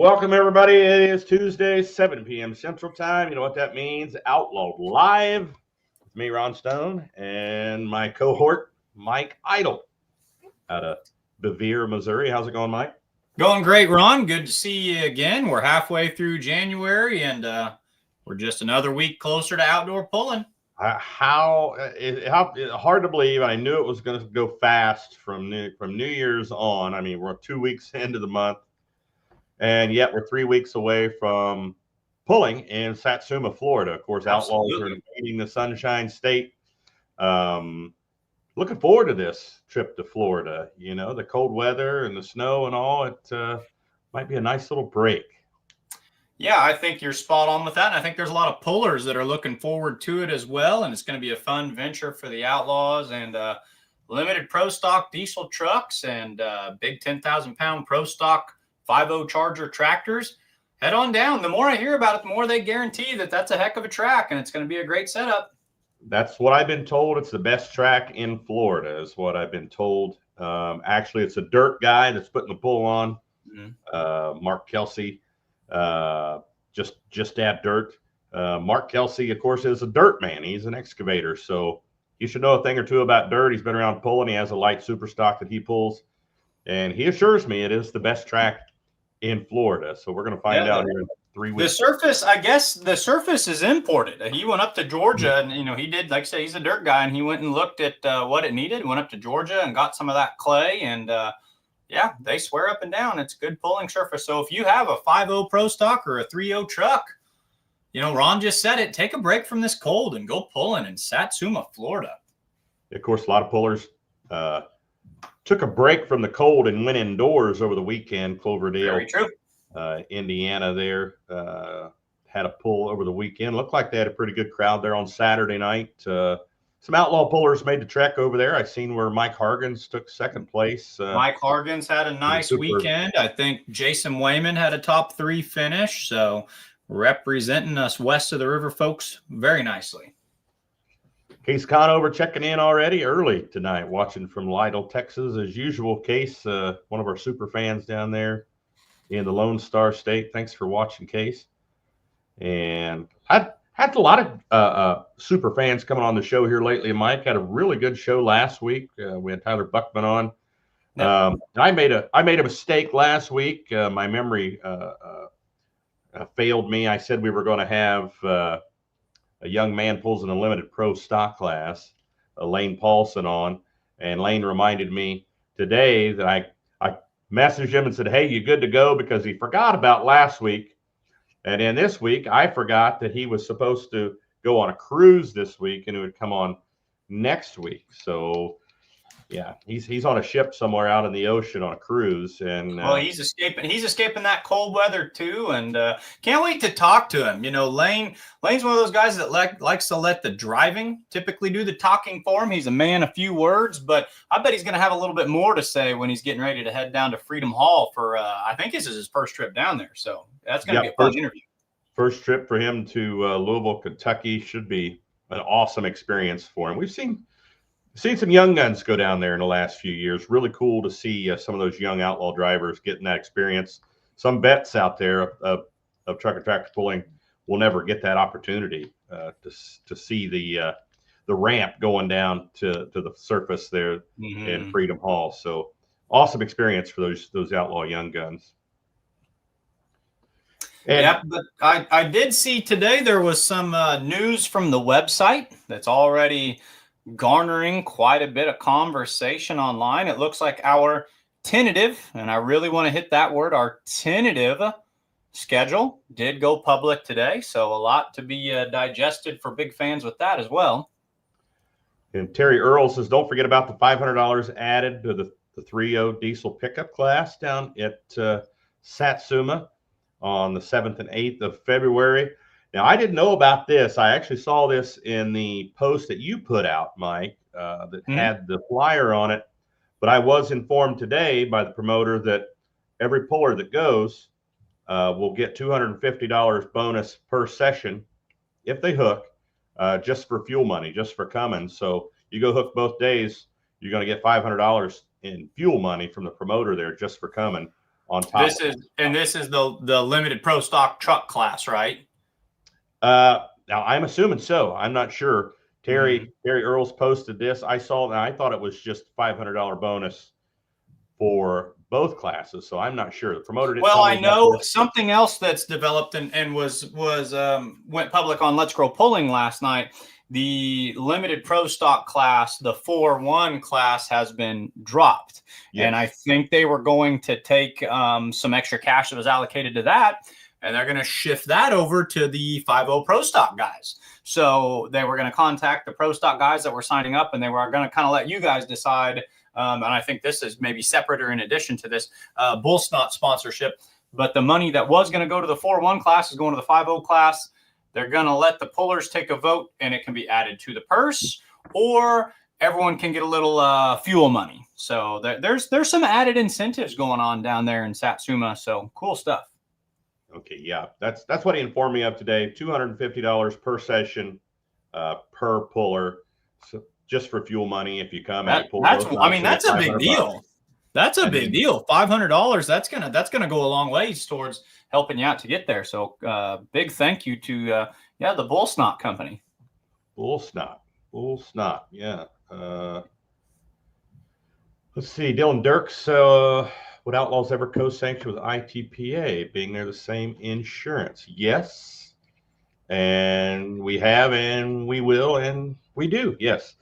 Welcome, everybody. It is Tuesday, 7 p.m. Central Time. You know what that means? Outlawed Live with me, Ron Stone, and my cohort, Mike Idle, out of Bevier, Missouri. How's it going, Mike? Going great, Ron. Good to see you again. We're halfway through January, and we're just another week closer to outdoor pulling. How hard to believe. I knew it was going to go fast from New Year's on. I mean, we're 2 weeks into the month, and yet we're 3 weeks away from pulling in Satsuma, Florida. Of course, Outlaws are invading the Sunshine State. Looking forward to this trip to Florida. You know, the cold weather and the snow and all. It might be a nice little break. Yeah, I think you're spot on with that. And I think there's a lot of pullers that are looking forward to it as well. And it's going to be a fun venture for the Outlaws and limited pro stock diesel trucks and big 10,000-pound pro stock 5.0 Charger tractors. Head on down. The more I hear about it, the more they guarantee that that's a heck of a track and it's going to be a great setup. That's what I've been told. It's the best track in Florida is what I've been told. Actually, it's a dirt guy that's putting the pull on, Mark Kelsey. Just add dirt. Mark Kelsey, of course, is a dirt man. He's an excavator, so you should know a thing or two about dirt. He's been around pulling. He has a light super stock that he pulls, and he assures me it is the best track in Florida. So we're going to find out here in 3 weeks. The surface, I guess, the surface is imported. He went up to Georgia, and he did, like I say, he's a dirt guy, and he went and looked at what it needed. Went up to Georgia and got some of that clay, and yeah, they swear up and down it's good pulling surface. So if you have a 5.0 pro stock or a 3.0 truck, Ron just said it, take a break from this cold and go pulling in Satsuma, Florida. Of course, a lot of pullers took a break from the cold and went indoors over the weekend. Cloverdale, very true. Indiana there had a pull over the weekend. Looked like they had a pretty good crowd there on Saturday night. Some outlaw pullers made the trek over there. I seen where Mike Hargens took second place. Mike Hargens had a nice weekend. I think Jason Wayman had a top 3 finish. So representing us west of the river folks very nicely. Case Conover checking in already early tonight, watching from Lytle, Texas. As usual, Case, one of our super fans down there in the Lone Star State. Thanks for watching, Case. And I had a lot of super fans coming on the show here lately. Mike had a really good show last week. We had Tyler Buckman on. Yep. I made a mistake last week. My memory failed me. I said we were going to have a young man pulls in a limited pro stock class, Lane Paulson, on, and Lane reminded me today that I messaged him and said, "Hey, you good to go?" Because he forgot about last week. And then this week, I forgot that he was supposed to go on a cruise this week, and it would come on next week. So, yeah, he's on a ship somewhere out in the ocean on a cruise, and well, he's escaping that cold weather too, and can't wait to talk to him. Lane's one of those guys that likes to let the driving typically do the talking for him. He's a man of few words, but I bet he's going to have a little bit more to say when he's getting ready to head down to Freedom Hall for I think this is his first trip down there, so that's going to be a fun interview. First trip for him to Louisville, Kentucky. Should be an awesome experience for him. We've seen some young guns go down there in the last few years. Really cool to see some of those young outlaw drivers getting that experience. Some vets out there of truck and tractor pulling will never get that opportunity to see the ramp going down to the surface there in Freedom Hall. So awesome experience for those outlaw young guns. Yeah, but I did see today there was some news from the website that's already garnering quite a bit of conversation online. It looks like our tentative, and I really want to hit that word, our tentative schedule did go public today. So a lot to be digested for big fans with that as well. And Terry Earl says, don't forget about the $500 added to the 3.0 diesel pickup class down at Satsuma on the 7th and 8th of February. Now, I didn't know about this. I actually saw this in the post that you put out, Mike, that had the flyer on it. But I was informed today by the promoter that every puller that goes will get $250 bonus per session if they hook, just for fuel money, just for coming. So you go hook both days, you're going to get $500 in fuel money from the promoter there just for coming. on top. This is the limited pro stock truck class, right? Now I'm assuming so. I'm not sure. Terry Earls posted this. I saw that. I thought it was just $500 bonus for both classes, so I'm not sure. The promoter didn't Well, tell me I know something else that's developed and was went public on Let's Grow Pulling last night. The limited pro stock class, the 4-1 class, has been dropped. Yes. And I think they were going to take some extra cash that was allocated to that, and they're going to shift that over to the 5-0 pro stock guys. So they were going to contact the pro stock guys that were signing up, and they were going to kind of let you guys decide. And I think this is maybe separate or in addition to this bull snot sponsorship. But the money that was going to go to the 4-1 class is going to the 5-0 class. They're going to let the pullers take a vote, and it can be added to the purse, or everyone can get a little fuel money. So there's some added incentives going on down there in Satsuma. So cool stuff. Okay, yeah, that's what he informed me of today. $250 per session per puller, so just for fuel money. If you come and you pull, that's a big deal. That's a big deal. $500. That's gonna go a long ways towards helping you out to get there. So big thank you to the Bull Snot Company. Bull Snot. Yeah. Let's see, Dylan Dirks. So would Outlaws ever co-sanction with ITPA, being they're the same insurance? Yes. And we have, and we will, and we do. Yes.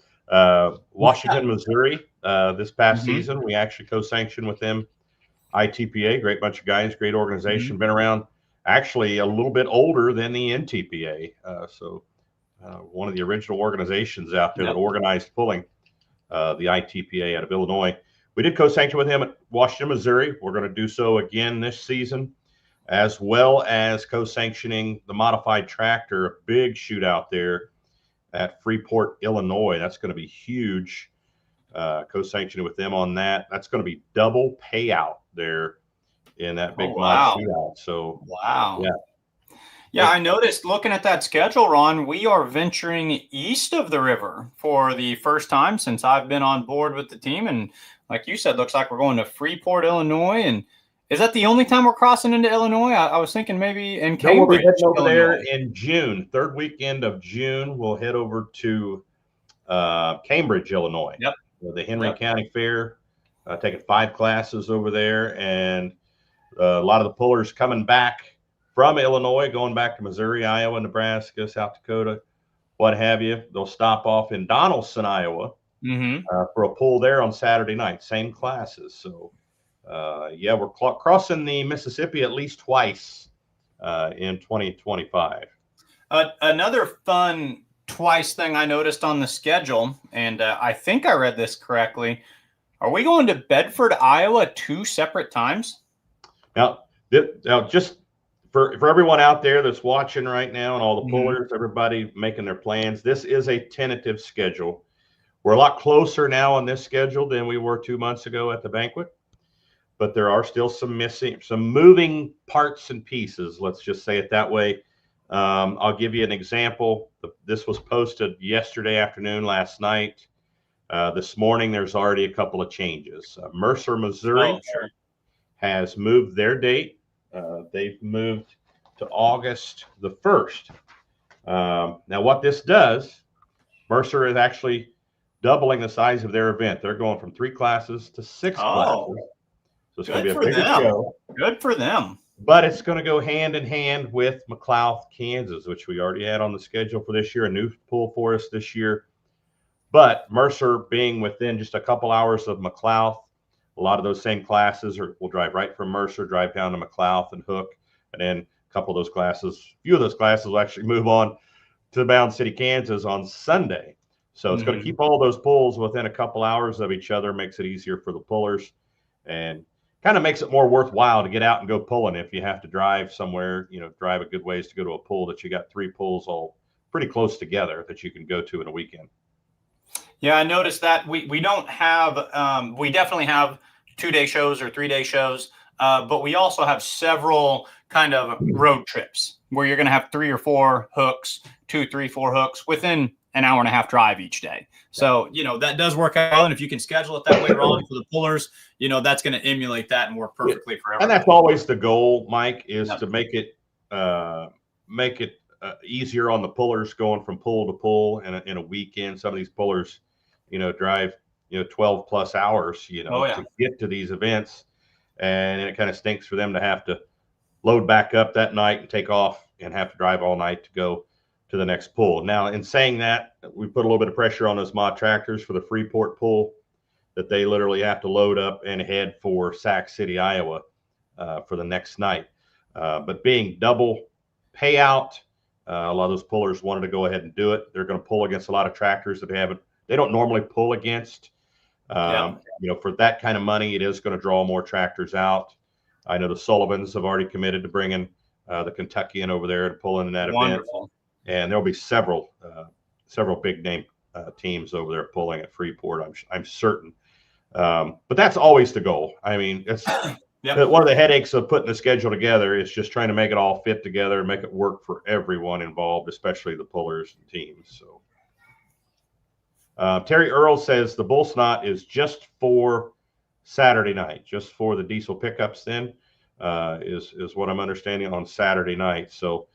Washington, Missouri, this past season, we actually co-sanctioned with them. ITPA, great bunch of guys, great organization, been around actually a little bit older than the NTPA. So one of the original organizations out there that organized pulling, the ITPA out of Illinois. We did co-sanction with him at Washington, Missouri. We're going to do so again this season, as well as co-sanctioning the modified tractor, a big shootout there at Freeport, Illinois. That's going to be huge. Co-sanctioning with them on that. That's going to be double payout there in that big mod shootout. So yeah, I noticed looking at that schedule, Ron, we are venturing east of the river for the first time since I've been on board with the team. And like you said, looks like we're going to Freeport, Illinois. And is that the only time we're crossing into Illinois? I was thinking maybe in Cambridge. No, we'll be heading over there in June, third weekend of June. We'll head over to Cambridge, Illinois. Yep. The Henry County Fair, taking 5 classes over there, and a lot of the pullers coming back from Illinois, going back to Missouri, Iowa, Nebraska, South Dakota, what have you. They'll stop off in Donaldson, Iowa, for a pull there on Saturday night. Same classes. So, we're crossing the Mississippi at least twice in 2025. Another fun twice thing I noticed on the schedule, and I think I read this correctly. Are we going to Bedford, Iowa 2 separate times? Now just for everyone out there that's watching right now and all the pullers, everybody making their plans, this is a tentative schedule. We're a lot closer now on this schedule than we were 2 months ago at the banquet, but there are still some moving parts and pieces. Let's just say it that way. I'll give you an example. This was posted yesterday afternoon, last night. This morning, there's already a couple of changes. Mercer, Missouri has moved their date. They've moved to August the 1st. Now, what this does, Mercer is actually doubling the size of their event. They're going from 3 classes to 6 classes. So it's going to be a bigger show. Good for them. But it's going to go hand in hand with McLouth, Kansas, which we already had on the schedule for this year, a new pull for us this year. But Mercer being within just a couple hours of McLouth, a lot of those same classes will drive right from Mercer, drive down to McLouth and Hook. And then a couple of those classes, a few of those classes will actually move on to Mound City, Kansas on Sunday. So it's going to keep all those pulls within a couple hours of each other, makes it easier for the pullers, and kind of makes it more worthwhile to get out and go pulling if you have to drive somewhere, drive a good ways to go to a pull, that you got 3 pulls all pretty close together that you can go to in a weekend. Yeah, I noticed that we don't have, we definitely have 2-day shows or 3-day shows, but we also have several kind of road trips where you're going to have 3 or 4 hooks, 2, 3, 4 hooks within an hour and a half drive each day. So, that does work out well. And if you can schedule it that way, Ron, for the pullers, that's going to emulate that and work perfectly for everyone. And that's always the goal, Mike, is Yep. to make it easier on the pullers going from pull to pull in a weekend. Some of these pullers, drive 12 plus hours, to get to these events, and it kind of stinks for them to have to load back up that night and take off and have to drive all night to go to the next pull. Now, in saying that, we put a little bit of pressure on those mod tractors for the Freeport pull, that they literally have to load up and head for Sac City, Iowa, for the next night. But being double payout, a lot of those pullers wanted to go ahead and do it. They're going to pull against a lot of tractors that they don't normally pull against. For that kind of money, it is going to draw more tractors out. I know the Sullivans have already committed to bringing the Kentuckian over there to pull in that Wonderful. event, and there'll be several big name teams over there pulling at Freeport. I'm certain, but that's always the goal. I mean, it's one of the headaches of putting the schedule together is just trying to make it all fit together and make it work for everyone involved, especially the pullers and teams. So. Terry Earl says the bull snot is just for Saturday night, just for the diesel pickups. Then is what I'm understanding on Saturday night. So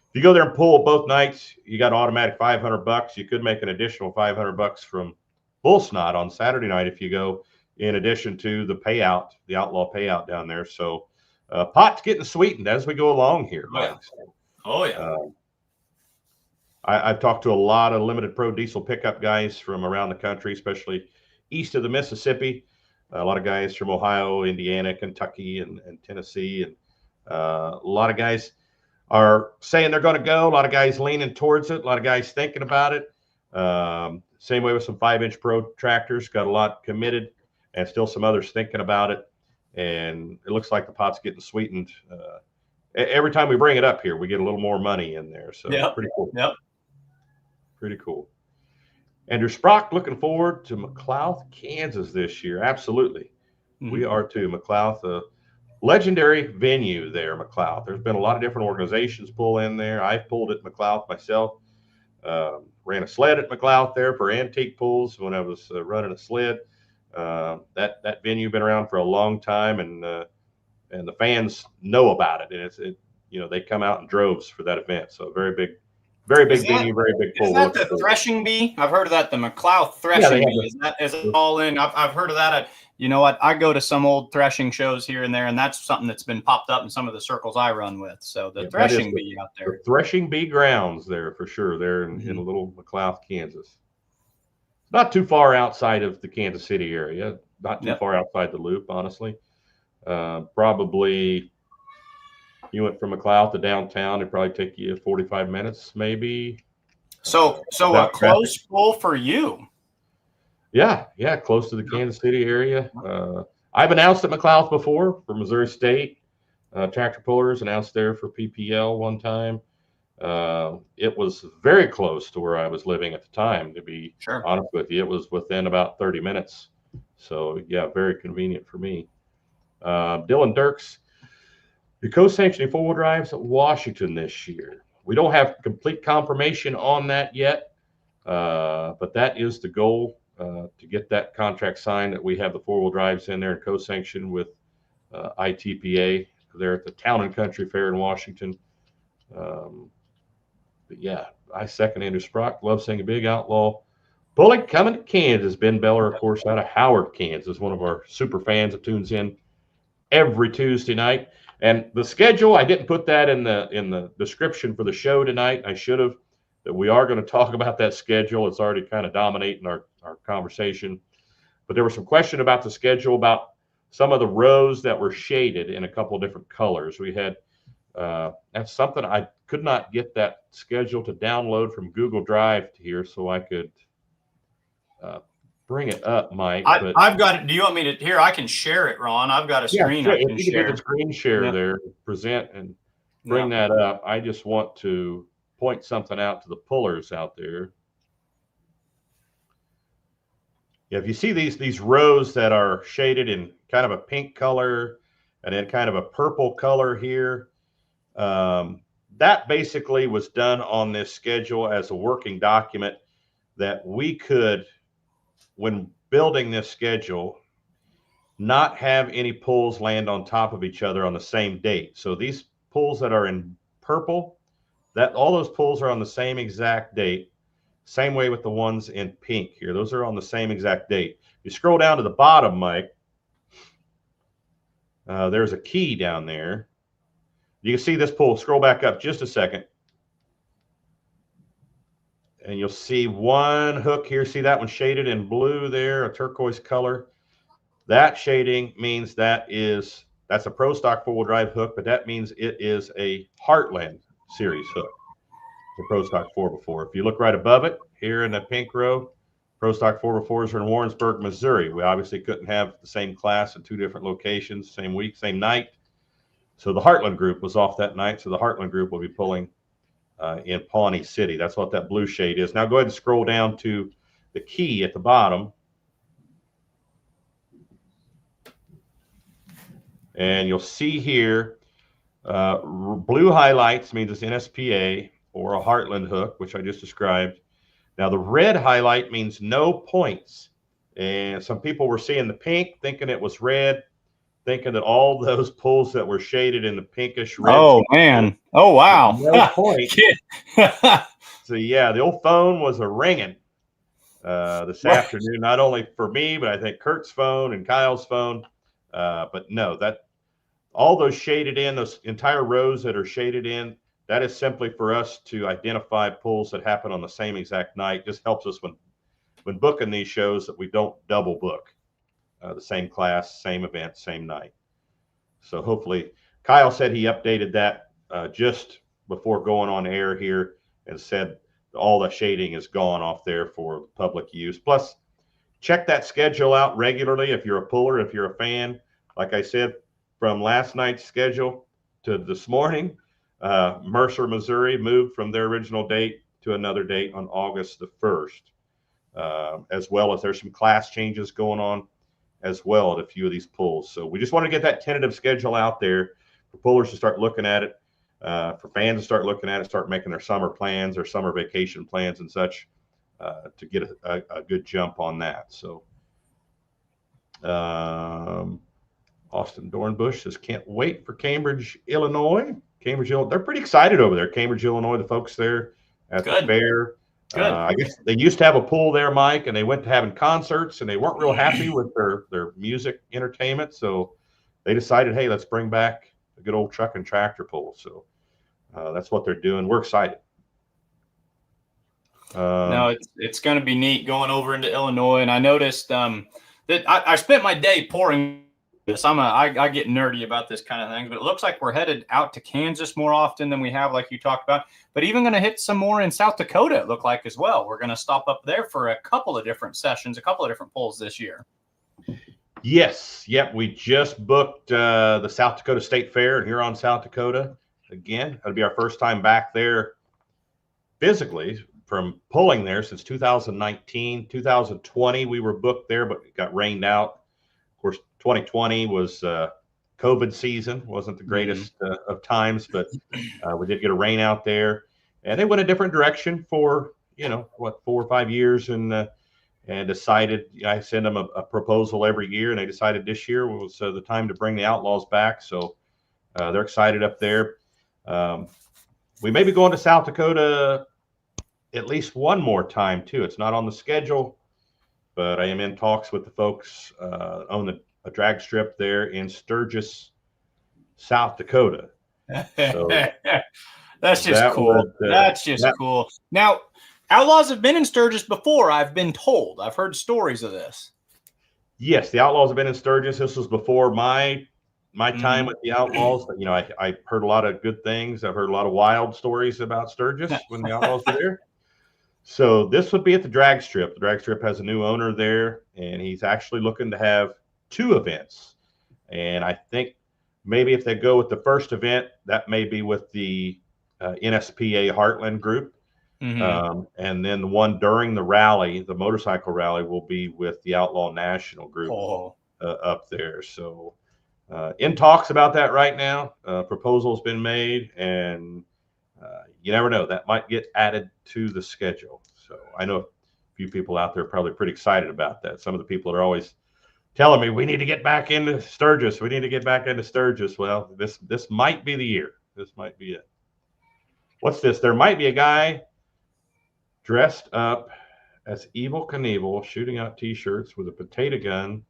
if you go there and pull both nights, you got automatic $500. You could make an additional $500 from bull snot on Saturday night if you go, in addition to the payout, the outlaw payout down there. So pot's getting sweetened as we go along here, Mike. Oh yeah. I've talked to a lot of limited pro diesel pickup guys from around the country, especially east of the Mississippi. A lot of guys from Ohio, Indiana, Kentucky, and Tennessee. And a lot of guys are saying they're going to go. A lot of guys leaning towards it. A lot of guys thinking about it. Same way with some 5-inch pro tractors. Got a lot committed, and still some others thinking about it. And it looks like the pot's getting sweetened. Every time we bring it up here, we get a little more money in there. So it's pretty cool. Yep. Pretty cool. Andrew Sprock looking forward to McLouth, Kansas this year. Absolutely. Mm-hmm. We are too. McLouth, a legendary venue there, McLouth. There's been a lot of different organizations pull in there. I've pulled at McLouth myself. Ran a sled at McLouth there for antique pulls when I was running a sled. That venue been around for a long time, and the fans know about it. And they come out in droves for that event. So very big venue, very big pull. Is that the threshing bee? I've heard of that, the McLouth threshing bee. Is it all in? I've heard of that. You know what? I go to some old threshing shows here and there, and that's something that's been popped up in some of the circles I run with. So the threshing bee out there. The threshing bee grounds there for sure. They're in little McLouth, Kansas. Not too far outside of the Kansas City area. Not too far outside the loop, honestly. Probably. You went from McLouth to downtown, it'd probably take you 45 minutes, maybe. So a close pull for you. Yeah, close to the Kansas City area. I've announced at McLouth before for Missouri State. Tractor pullers announced there for PPL one time. It was very close to where I was living at the time, to be honest with you. It was within about 30 minutes. So, very convenient for me. Dylan Dirks. The co-sanctioning four-wheel drives at Washington this year. We don't have complete confirmation on that yet, but that is the goal, to get that contract signed, that we have the four-wheel drives in there and co-sanctioned with ITPA there at the Town and Country Fair in Washington. I second Andrew Sprock. Love seeing a big outlaw. Bullock coming to Kansas. Ben Beller, of course, out of Howard, Kansas, one of our super fans that tunes in every Tuesday night. And the schedule, I didn't put that in the description for the show tonight. I should have. That we are going to talk about that schedule. It's already kind of dominating our conversation. But there was some question about the schedule, about some of the rows that were shaded in a couple of different colors. We had that's something I could not get that schedule to download from Google Drive here, so I could bring it up, Mike. I've got it. Do you want me to? Here, I can share it, Ron. I've got a screen. Yeah, I can if you share. can get the screen share there, present and bring that up. I just want to point something out to the pullers out there. Yeah, if you see these rows that are shaded in kind of a pink color and then kind of a purple color here, that basically was done on this schedule as a working document that we could, when building this schedule, not have any pulls land on top of each other on the same date. So these pulls that are in purple, that all those pulls are on the same exact date. Same way with the ones in pink here. Those are on the same exact date. You scroll down to the bottom, Mike, there's a key down there. You can see this pull. Scroll back up just a second. And you'll see one hook here. See that one shaded in blue there, a turquoise color. That shading means that's a Pro Stock 4-wheel drive hook, but that means it is a Heartland series hook. The Pro Stock 4x4. If you look right above it, here in the pink row, Pro Stock 4x4s are in Warrensburg, Missouri. We obviously couldn't have the same class in 2 different locations, same week, same night. So the Heartland group was off that night. So the Heartland group will be pulling in Pawnee City. That's what that blue shade is. Now go ahead and scroll down to the key at the bottom. And you'll see here, blue highlights means it's NSPA or a Heartland hook, which I just described. Now the red highlight means no points. And some people were seeing the pink, thinking it was red, thinking that all those pulls that were shaded in the pinkish red. Oh, man. Oh, wow. No point. So, yeah, the old phone was a ringing this afternoon, not only for me, but I think Kurt's phone and Kyle's phone. But no, that all those shaded in, those entire rows that are shaded in, that is simply for us to identify pulls that happen on the same exact night. Just helps us when booking these shows that we don't double book the same class, same event, same night. So hopefully, Kyle said he updated that just before going on air here and said all the shading is gone off there for public use. Plus, check that schedule out regularly if you're a puller, if you're a fan. Like I said, from last night's schedule to this morning, Mercer, Missouri moved from their original date to another date on August the 1st, as well as there's some class changes going on as well at a few of these pulls. So we just want to get that tentative schedule out there for pullers to start looking at it, for fans to start looking at it, start making their summer plans, their summer vacation plans and such, to get a good jump on that. So Austin Dornbush says, can't wait for Cambridge, Illinois. Cambridge, Illinois. They're pretty excited over there. Cambridge, Illinois, the folks there at the fair. I guess they used to have a pool there, Mike, and they went to having concerts, and they weren't real happy with their music entertainment. So they decided, hey, let's bring back a good old truck and tractor pool. So that's what they're doing. We're excited. No, it's going to be neat going over into Illinois. And I noticed that I spent my day pouring this. I get nerdy about this kind of thing, but it looks like we're headed out to Kansas more often than we have, like you talked about, but even going to hit some more in South Dakota, it looked like as well. We're going to stop up there for a couple of different sessions, a couple of different pulls this year. Yes. Yep. We just booked the South Dakota State Fair in Huron, South Dakota. Again, it'll be our first time back there physically from pulling there since 2019. 2020, we were booked there, but it got rained out. Of course, 2020 was COVID season. Wasn't the greatest of times, but we did get a rain out there. And they went a different direction for, 4 or 5 years and decided, I send them a proposal every year, and they decided this year was the time to bring the Outlaws back. So they're excited up there. We may be going to South Dakota at least one more time, too. It's not on the schedule, but I am in talks with the folks on a drag strip there in Sturgis, South Dakota. So that's just cool. That's just cool. Now, Outlaws have been in Sturgis before, I've been told. I've heard stories of this. Yes, the Outlaws have been in Sturgis. This was before my time with the Outlaws. I heard a lot of good things. I've heard a lot of wild stories about Sturgis when the Outlaws were there. So this would be at the drag strip. The drag strip has a new owner there, and he's actually looking to have 2 events. And I think maybe if they go with the first event, that may be with the NSPA Heartland group. And then the one during the rally, the motorcycle rally, will be with the Outlaw National group up there. So in talks about that right now. Proposal's been made, and you never know, that might get added to the schedule. So I know a few people out there probably pretty excited about that. Some of the people that are always telling me we need to get back into Sturgis. We need to get back into Sturgis. Well, this might be the year. This might be it. What's this? There might be a guy dressed up as Evel Knievel shooting out T-shirts with a potato gun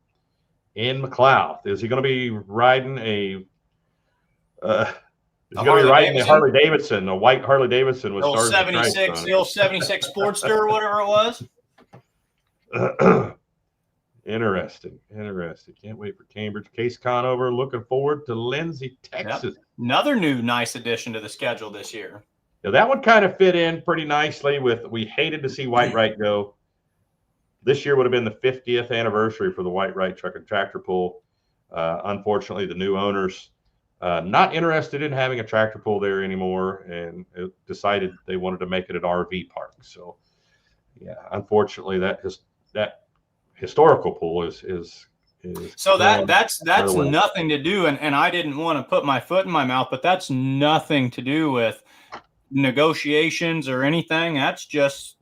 in McLeod. Is he going to be riding a? He's going to be riding a Harley Davidson, a white Harley Davidson with Stars and Stripes on it. The old 76 Sportster or whatever it was. Interesting. Can't wait for Cambridge. Case Conover. Looking forward to Lindsay, Texas. Yep. Another new nice addition to the schedule this year. Yeah, that one kind of fit in pretty nicely with, we hated to see White Right go. This year would have been the 50th anniversary for the White Right Truck and Tractor Pull. Unfortunately, the new owners not interested in having a tractor pull there anymore, and decided they wanted to make it an RV park. So, yeah, unfortunately, that historical pool is so that's nothing to do, and I didn't want to put my foot in my mouth, but that's nothing to do with negotiations or anything. That's just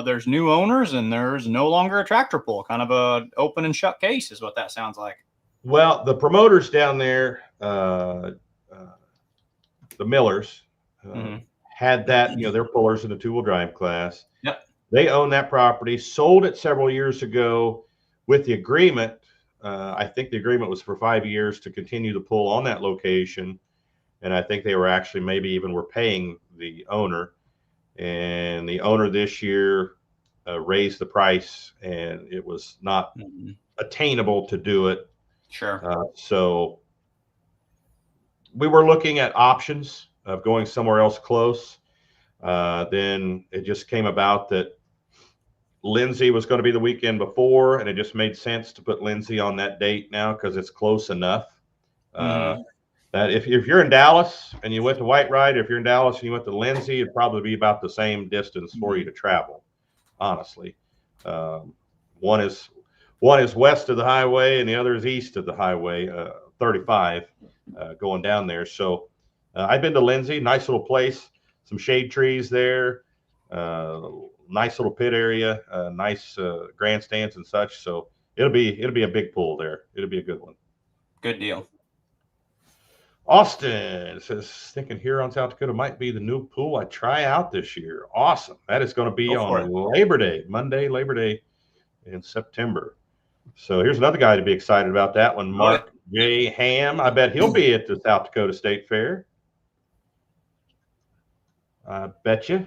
there's new owners and there's no longer a tractor pull. Kind of a open and shut case is what that sounds like. Well, the promoters down there, the Millers, had that, their pullers in the 2-wheel drive class. Yep. They own that property, sold it several years ago with the agreement. I think the agreement was for 5 years to continue to pull on that location. And I think they were actually were paying the owner. And the owner this year raised the price, and it was not attainable to do it. Sure. So we were looking at options of going somewhere else close. Then it just came about that Lindsay was going to be the weekend before, and it just made sense to put Lindsay on that date now because it's close enough. That if you're in Dallas and you went to White Ride, if you're in Dallas and you went to Lindsay, it'd probably be about the same distance for you to travel, honestly. One is west of the highway and the other is east of the highway, 35, going down there. So I've been to Lindsay, nice little place, some shade trees there, nice little pit area, nice grandstands and such. So it'll be a big pool there. It'll be a good one. Good deal. Austin says, thinking Huron, South Dakota might be the new pool I try out this year. Awesome. That is going to be on Labor Day, Monday, Labor Day in September. So here's another guy to be excited about that one, Mark J. Ham. I bet he'll be at the South Dakota State Fair. I bet you.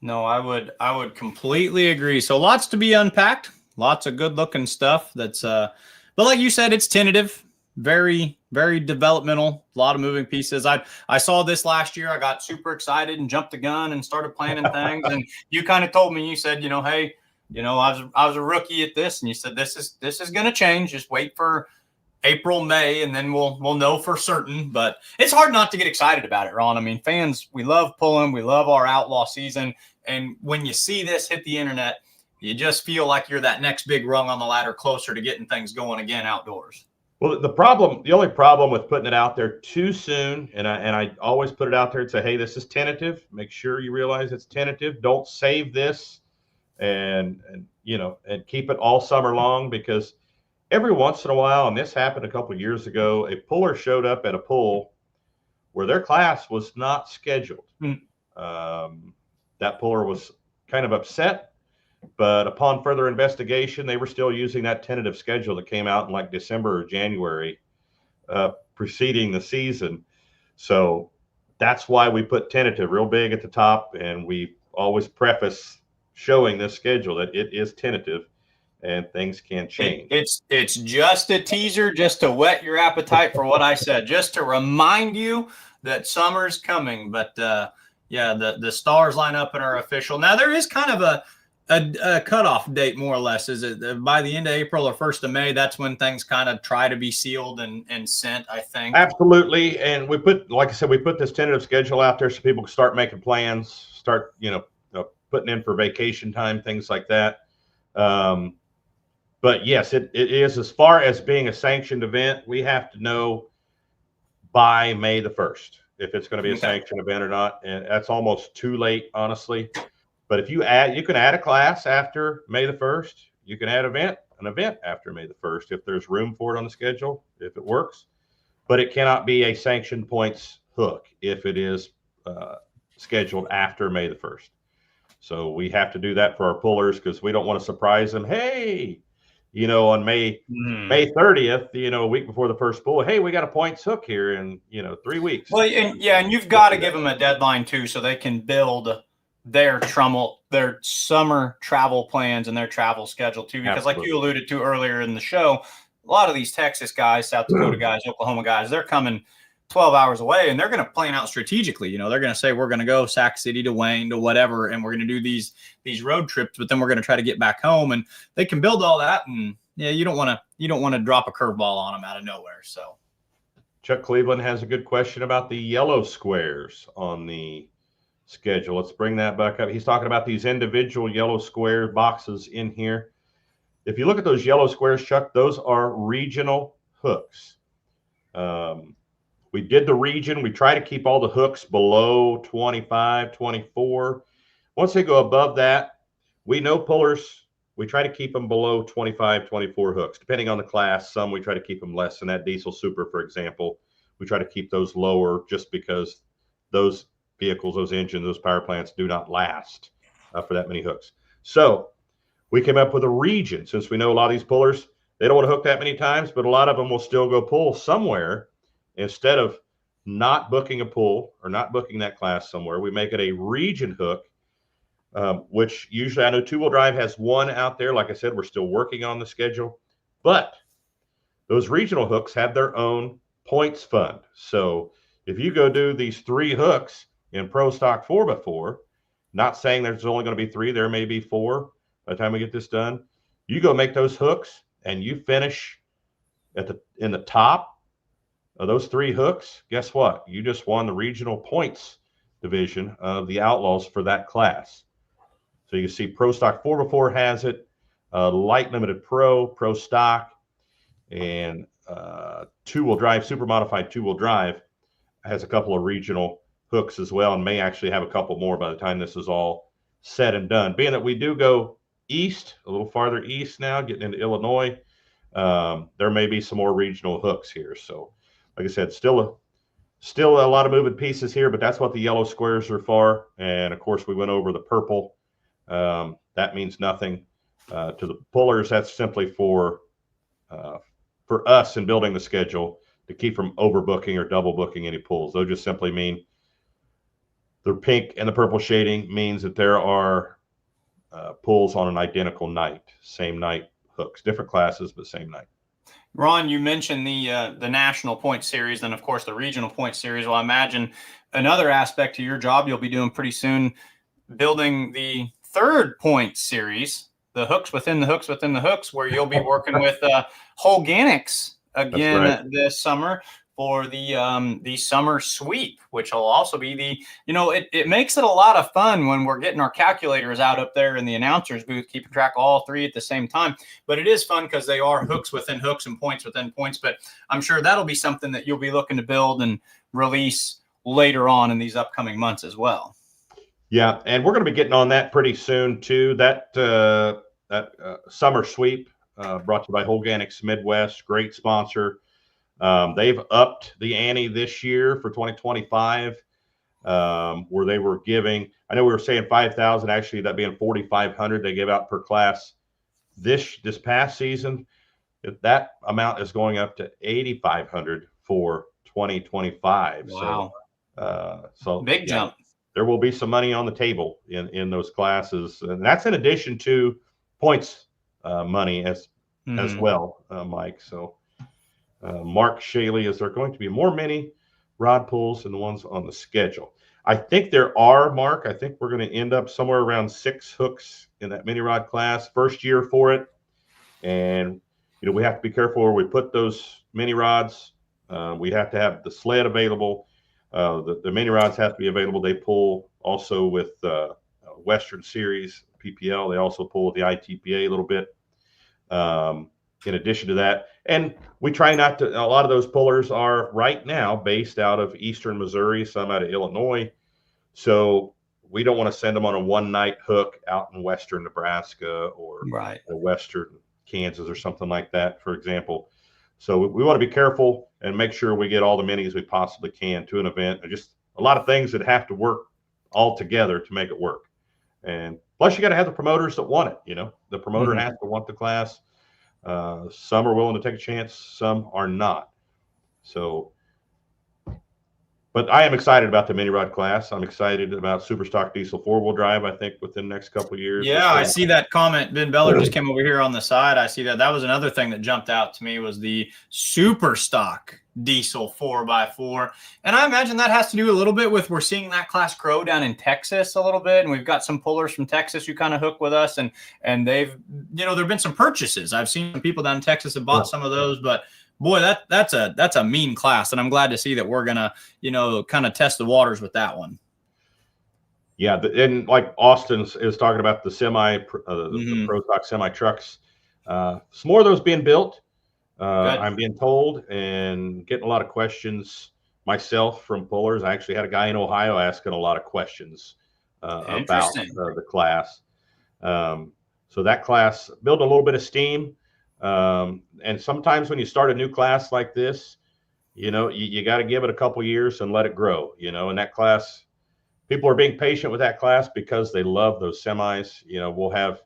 No, I would completely agree. So lots to be unpacked. Lots of good looking stuff that's but like you said, it's tentative, very, very developmental, a lot of moving pieces. I saw this last year. I got super excited and jumped the gun and started planning things. And you kind of told me, you said, hey, I was a rookie at this, and you said this is going to change. Just wait for April, May, and then we'll know for certain. But it's hard not to get excited about it, Ron. I mean, fans, we love pulling, we love our outlaw season, and when you see this hit the internet, you just feel like you're that next big rung on the ladder closer to getting things going again outdoors. Well, the only problem with putting it out there too soon, and I always put it out there and say, hey, this is tentative. Make sure you realize it's tentative. Don't save this and keep it all summer long, because every once in a while, and this happened a couple of years ago, a puller showed up at a pull where their class was not scheduled. That puller was kind of upset. But upon further investigation, they were still using that tentative schedule that came out in like December or January preceding the season. So that's why we put tentative real big at the top. And we always preface showing this schedule that it is tentative and things can change. It's just a teaser, just to whet your appetite for what I said, just to remind you that summer's coming. But the stars line up and are official. Now there is kind of a cutoff date, more or less. Is it by the end of April or 1st of May? That's when things kind of try to be sealed and sent, I think. Absolutely. And we put, like I said, we put this tentative schedule out there so people can start making plans, start, putting in for vacation time, things like that. But yes, it is, as far as being a sanctioned event, we have to know by May the 1st. if it's going to be a sanctioned event or not, and that's almost too late, honestly. But if you can add a class after May the 1st. You can add an event after May the 1st if there's room for it on the schedule, if it works. But it cannot be a sanctioned points hook if it is scheduled after May the 1st. So we have to do that for our pullers because we don't want to surprise them. Hey, on May 30th, a week before the first pull, hey, we got a points hook here in 3 weeks. Well, and you've got to give them a deadline too, so they can build their summer travel plans and their travel schedule too. Because like you alluded to earlier in the show, a lot of these Texas guys, South Dakota guys, Oklahoma guys, they're coming 12 hours away, and they're going to plan out strategically. They're going to say, we're going to go Sac City to Wayne to whatever, and we're going to do these road trips, but then we're going to try to get back home, and they can build all that. And you don't want to drop a curveball on them out of nowhere. So Chuck Cleveland has a good question about the yellow squares on the schedule. Let's bring that back up. He's talking about these individual yellow square boxes in here. If you look at those yellow squares, Chuck, those are regional hooks. We did the region. We try to keep all the hooks below 25, 24. Once they go above that, we know pullers, we try to keep them below 25, 24 hooks, depending on the class. Some we try to keep them less than that. Diesel Super, for example, we try to keep those lower just because those vehicles, those engines, those power plants do not last for that many hooks. So we came up with a region. Since we know a lot of these pullers, they don't want to hook that many times, but a lot of them will still go pull somewhere. Instead of not booking a pull or not booking that class somewhere, we make it a region hook, which usually I know two-wheel drive has one out there. Like I said, we're still working on the schedule, but those regional hooks have their own points fund. So if you go do these 3 hooks in Pro Stock 4x4, not saying there's only going to be 3, there may be 4 by the time we get this done. You go make those hooks and you finish in the top of those 3 hooks, guess what? You just won the regional points division of the Outlaws for that class. So you can see Pro Stock 4x4 has it, Light Limited Pro Stock, and two-wheel drive, super modified two-wheel drive has a couple of regional hooks as well, and may actually have a couple more by the time this is all said and done. Being that we do go east, a little farther east now, getting into Illinois, there may be some more regional hooks here. So like I said, still a lot of moving pieces here, but that's what the yellow squares are for. And of course, we went over the purple. That means nothing to the pullers. That's simply for us in building the schedule to keep from overbooking or double booking any pulls. Those just simply mean the pink and the purple shading means that there are pulls on an identical night, same night hooks, different classes, but same night. Ron, you mentioned the national point series, and of course the regional point series. Well, I imagine another aspect to your job you'll be doing pretty soon, building the 3rd point series, the hooks within the hooks within the hooks, where you'll be working with Holganics again this summer for the summer sweep, which will also be it makes it a lot of fun when we're getting our calculators out up there in the announcer's booth, keeping track of all 3 at the same time. But it is fun because they are hooks within hooks and points within points. But I'm sure that'll be something that you'll be looking to build and release later on in these upcoming months as well. Yeah, and we're going to be getting on that pretty soon too. That summer sweep brought to you by Holganics Midwest, great sponsor. They've upped the ante this year for 2025, where they were giving, I know we were saying 5,000, actually that being 4,500 they gave out per class this past season. That amount is going up to 8,500 for 2025. Wow. So big jump. There will be some money on the table in those classes, and that's in addition to points money as well, Mike. So Mark Shaley, is there going to be more mini rod pulls than the ones on the schedule? I think there are, Mark. I think we're going to end up somewhere around 6 hooks in that mini rod class, first year for it. And, we have to be careful where we put those mini rods. We have to have the sled available. The mini rods have to be available. They pull also with Western Series PPL. They also pull with the ITPA a little bit. in addition to that. And we try not to, a lot of those pullers are right now based out of Eastern Missouri, some out of Illinois. So we don't want to send them on a one-night hook out in Western Nebraska or Right. Western Kansas or something like that, for example. So we want to be careful and make sure we get all the minis we possibly can to an event. And just a lot of things that have to work all together to make it work. And plus, you got to have the promoters that want it. The promoter has to want the class. Some are willing to take a chance, some are not. So, but I am excited about the mini rod class. I'm excited about super stock diesel 4-wheel drive. I think within the next couple of years. Yeah, I see that comment. Ben Beller just came over here on the side. I see that. That was another thing that jumped out to me was the super stock diesel 4x4. And I imagine that has to do a little bit with we're seeing that class grow down in Texas a little bit. And we've got some pullers from Texas who kind of hook with us. And they've, there've been some purchases. I've seen some people down in Texas have bought some of those, but boy, that's a mean class. And I'm glad to see that we're going to, kind of test the waters with that one. Yeah. And like Austin is talking about the the Pro Stock semi trucks, some more of those being built. I'm being told and getting a lot of questions myself from pullers. I actually had a guy in Ohio asking a lot of questions about the class. So that class built a little bit of steam. And sometimes when you start a new class like this, you got to give it a couple years and let it grow, and that class, people are being patient with that class because they love those semis. We'll have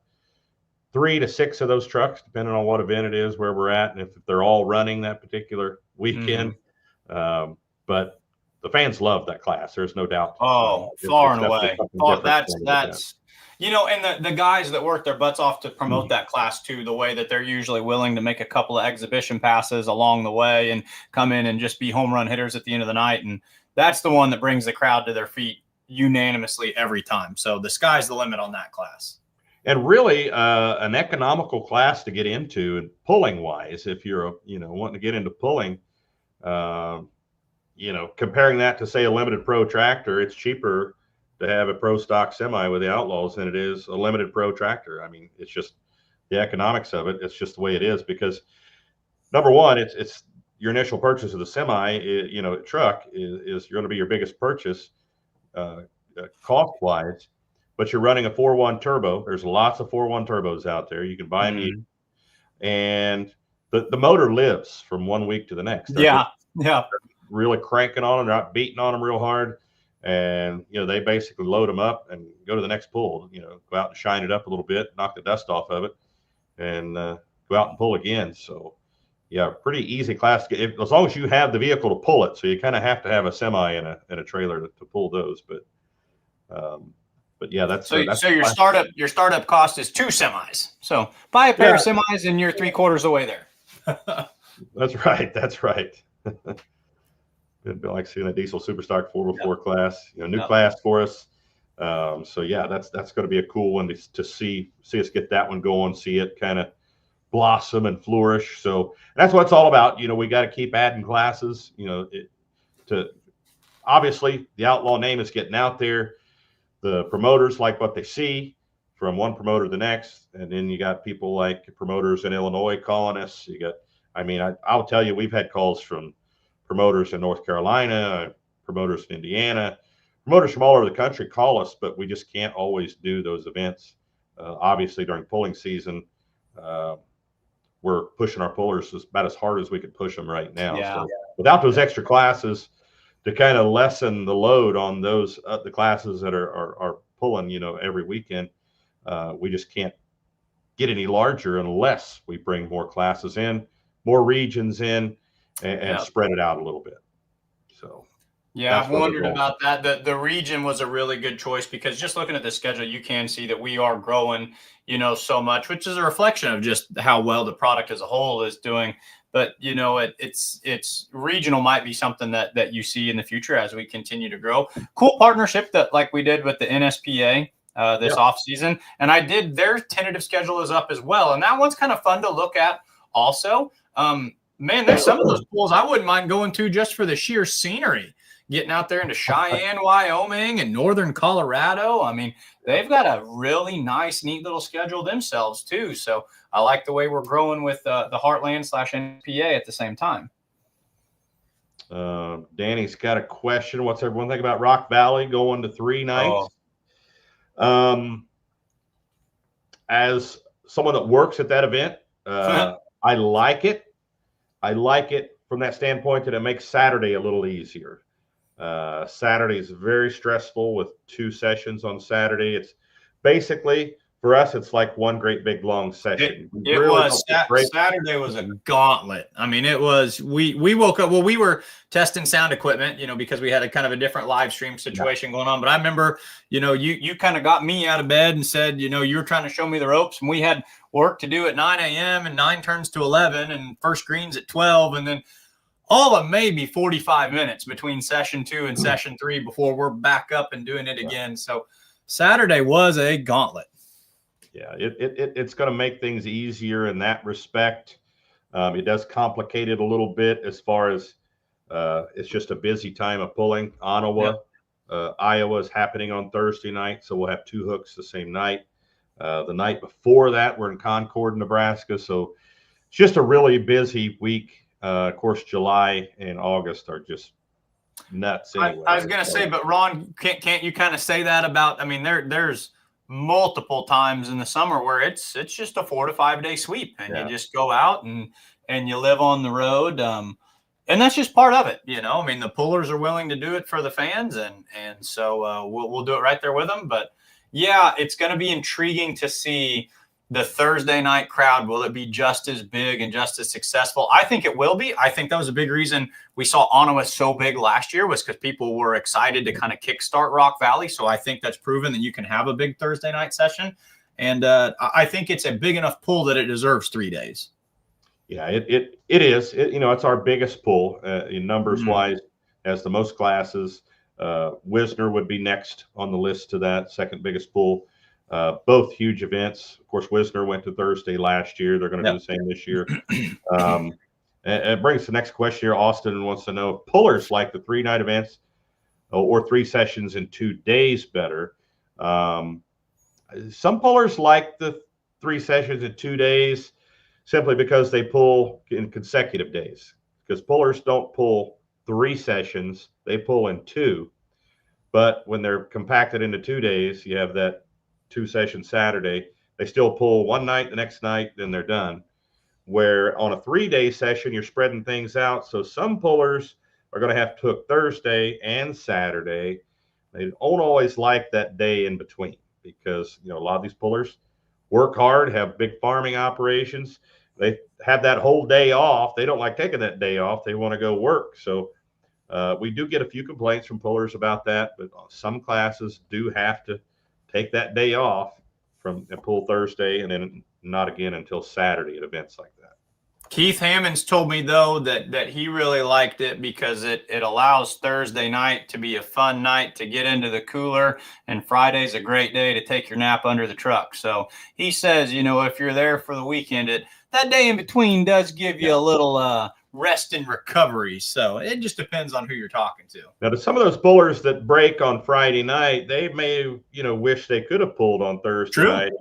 3 to 6 of those trucks, depending on what event it is, where we're at, and if they're all running that particular weekend. But the fans love that class. There's no doubt. Oh, far and away. That's and the guys that work their butts off to promote that class too, the way that they're usually willing to make a couple of exhibition passes along the way and come in and just be home run hitters at the end of the night. And that's the one that brings the crowd to their feet unanimously every time. So the sky's the limit on that class. And really an economical class to get into, and pulling wise, if you're wanting to get into pulling, comparing that to say a limited pro tractor, it's cheaper to have a pro stock semi with the Outlaws than it is a limited pro tractor. I mean, it's just the economics of it. It's just the way it is, because number one, it's your initial purchase of the semi, truck is going to be your biggest purchase cost wise. But you're running a 4.1 turbo. There's lots of 4.1 turbos out there. You can buy them used. And the motor lives from one week to the next. They're really cranking on them. They're not beating on them real hard. And, they basically load them up and go to the next pull, go out and shine it up a little bit, knock the dust off of it, and go out and pull again. So, yeah, pretty easy class to get, as long as you have the vehicle to pull it. So you kind of have to have a semi and a trailer to pull those. But yeah, that's so your startup cost is 2 semis. So buy a pair of semis and you're 3/4 of the way there. That's right. That's right. It'd be like seeing a diesel superstock 4x4 class, new class for us. So yeah, that's going to be a cool one to see us get that one going, see it kind of blossom and flourish. So that's what it's all about. We got to keep adding classes, obviously the Outlaw name is getting out there. The promoters like what they see from one promoter to the next. And then you got people like promoters in Illinois calling us. I'll tell you, we've had calls from promoters in North Carolina, promoters in Indiana, promoters from all over the country call us, but we just can't always do those events. Obviously during pulling season, we're pushing our pullers about as hard as we could push them right now. So without those extra classes to kind of lessen the load on those the classes that are pulling, every weekend, we just can't get any larger unless we bring more classes in, more regions in, and spread it out a little bit. So yeah, I've wondered about that. The region was a really good choice, because just looking at the schedule, you can see that we are growing, so much, which is a reflection of just how well the product as a whole is doing. But, it's regional might be something that you see in the future as we continue to grow. Cool partnership that like we did with the NSPA this off season. And their tentative schedule is up as well. And that one's kind of fun to look at also. Man, there's some of those pools I wouldn't mind going to just for the sheer scenery, getting out there into Cheyenne, Wyoming, and northern Colorado. They've got a really nice, neat little schedule themselves too. So I like the way we're growing with the Heartland/NPA at the same time. Danny's got a question. What's everyone think about Rock Valley going to 3 nights? As someone that works at that event, I like it. I like it from that standpoint that it makes Saturday a little easier. Saturday is very stressful with 2 sessions on Saturday. It's basically, for us, it's like one great big long session. Saturday was a gauntlet. I mean, it was, we woke up, we were testing sound equipment, because we had a kind of a different live stream situation going on. But I remember, you kind of got me out of bed and said, you were trying to show me the ropes, and we had work to do at 9 a.m. and 9 turns to 11 and first greens at 12. And then all of maybe 45 minutes between session 2 and session 3 before we're back up and doing it again. So Saturday was a gauntlet. Yeah, it's going to make things easier in that respect. It does complicate it a little bit as far as it's just a busy time of pulling. Iowa is happening on Thursday night, so we'll have 2 hooks the same night. The night before that, we're in Concord, Nebraska, so it's just a really busy week. Of course, July and August are just nuts. Anyway, I was going to say, but Ron, can't you kind of say that about? I mean, there's multiple times in the summer where it's just a 4 to 5 day sweep, and you just go out and you live on the road, and that's just part of it. I mean, the pullers are willing to do it for the fans, and so we'll do it right there with them. But yeah, it's going to be intriguing to see the Thursday night crowd. Will it be just as big and just as successful? I think it will be. I think that was a big reason we saw Ottawa so big last year, was because people were excited to kind of kickstart Rock Valley. So I think that's proven that you can have a big Thursday night session. And I think it's a big enough pull that it deserves 3 days. Yeah, it is. It's our biggest pull in numbers wise, as the most classes. Wisner would be next on the list to that, second biggest pull. Both huge events. Of course, Wisner went to Thursday last year. They're going to do the same this year. And it brings the next question here. Austin wants to know if pullers like the 3-night events or 3 sessions in 2 days better. Some pullers like the 3 sessions in 2 days simply because they pull in consecutive days. Because pullers don't pull 3 sessions, they pull in 2. But when they're compacted into 2 days, you have that 2-session Saturday, they still pull one night, the next night, then they're done. Where on a 3-day session, you're spreading things out. So some pullers are going to have to hook Thursday and Saturday. They don't always like that day in between, because a lot of these pullers work hard, have big farming operations. They have that whole day off. They don't like taking that day off. They want to go work. So we do get a few complaints from pullers about that, but some classes do have to take that day off and pull Thursday, and then not again until Saturday at events like that. Keith Hammonds told me, though, that he really liked it because it allows Thursday night to be a fun night to get into the cooler, and Friday's a great day to take your nap under the truck. So he says, if you're there for the weekend, that day in between does give you a little rest and recovery. So it just depends on who you're talking to. Now, to some of those pullers that break on Friday night, they may, wish they could have pulled on Thursday night.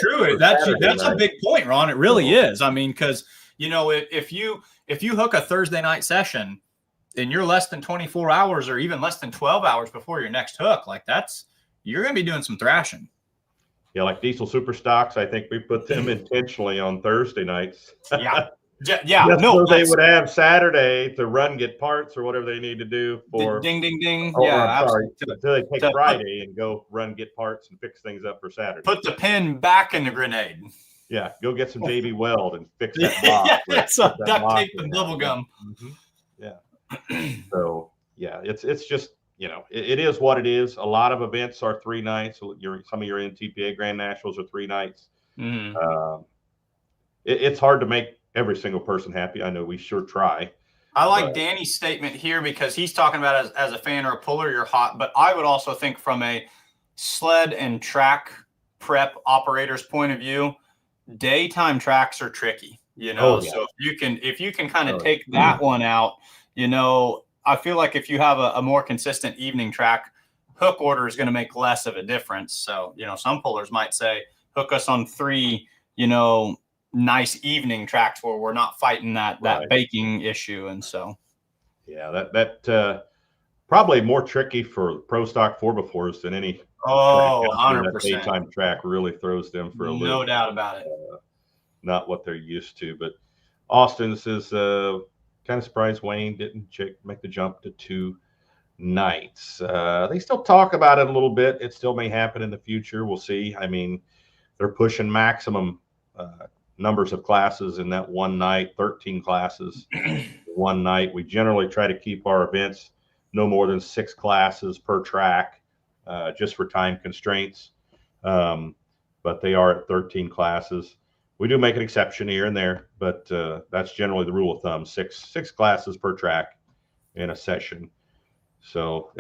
True. That's a big point, Ron. It really is. I mean, because, if you hook a Thursday night session and you're less than 24 hours or even less than 12 hours before your next hook, you're going to be doing some thrashing. Yeah, like Diesel Super Stocks, I think we put them intentionally on Thursday nights. So they would have Saturday to run, get parts, or whatever they need to do for ding. Sorry, until they take Friday and go run, get parts, and fix things up for Saturday. Put the pin back in the grenade. Yeah, go get some JB Weld and fix that box. Duct tape and bubble gum. Yeah. So it's just it is what it is. A lot of events are 3 nights. Some of your NTPA Grand Nationals are 3 nights. It's hard to make every single person happy. I know we sure try. I like Danny's statement here because he's talking about as a fan or a puller, you're hot. But I would also think from a sled and track prep operator's point of view, daytime tracks are tricky, So if you can kind of take that one out, I feel like if you have a more consistent evening track, hook order is going to make less of a difference. So, some pullers might say, hook us on 3, nice evening tracks where we're not fighting that Right. baking issue. And so, Yeah, that probably more tricky for pro stock 4x4s than any track oh, out there. That 100%. daytime track really throws them for a loop. No doubt about it. Not what they're used to. But Austin says, kind of surprised Wayne didn't make the jump to 2 nights. They still talk about it a little bit. It still may happen in the future. We'll see. I mean, they're pushing maximum numbers of classes in that one night, 13 classes one night. We generally try to keep our events no more than 6 classes per track, just for time constraints. But they are at 13 classes. We do make an exception here and there, but that's generally the rule of thumb: six classes per track in a session. So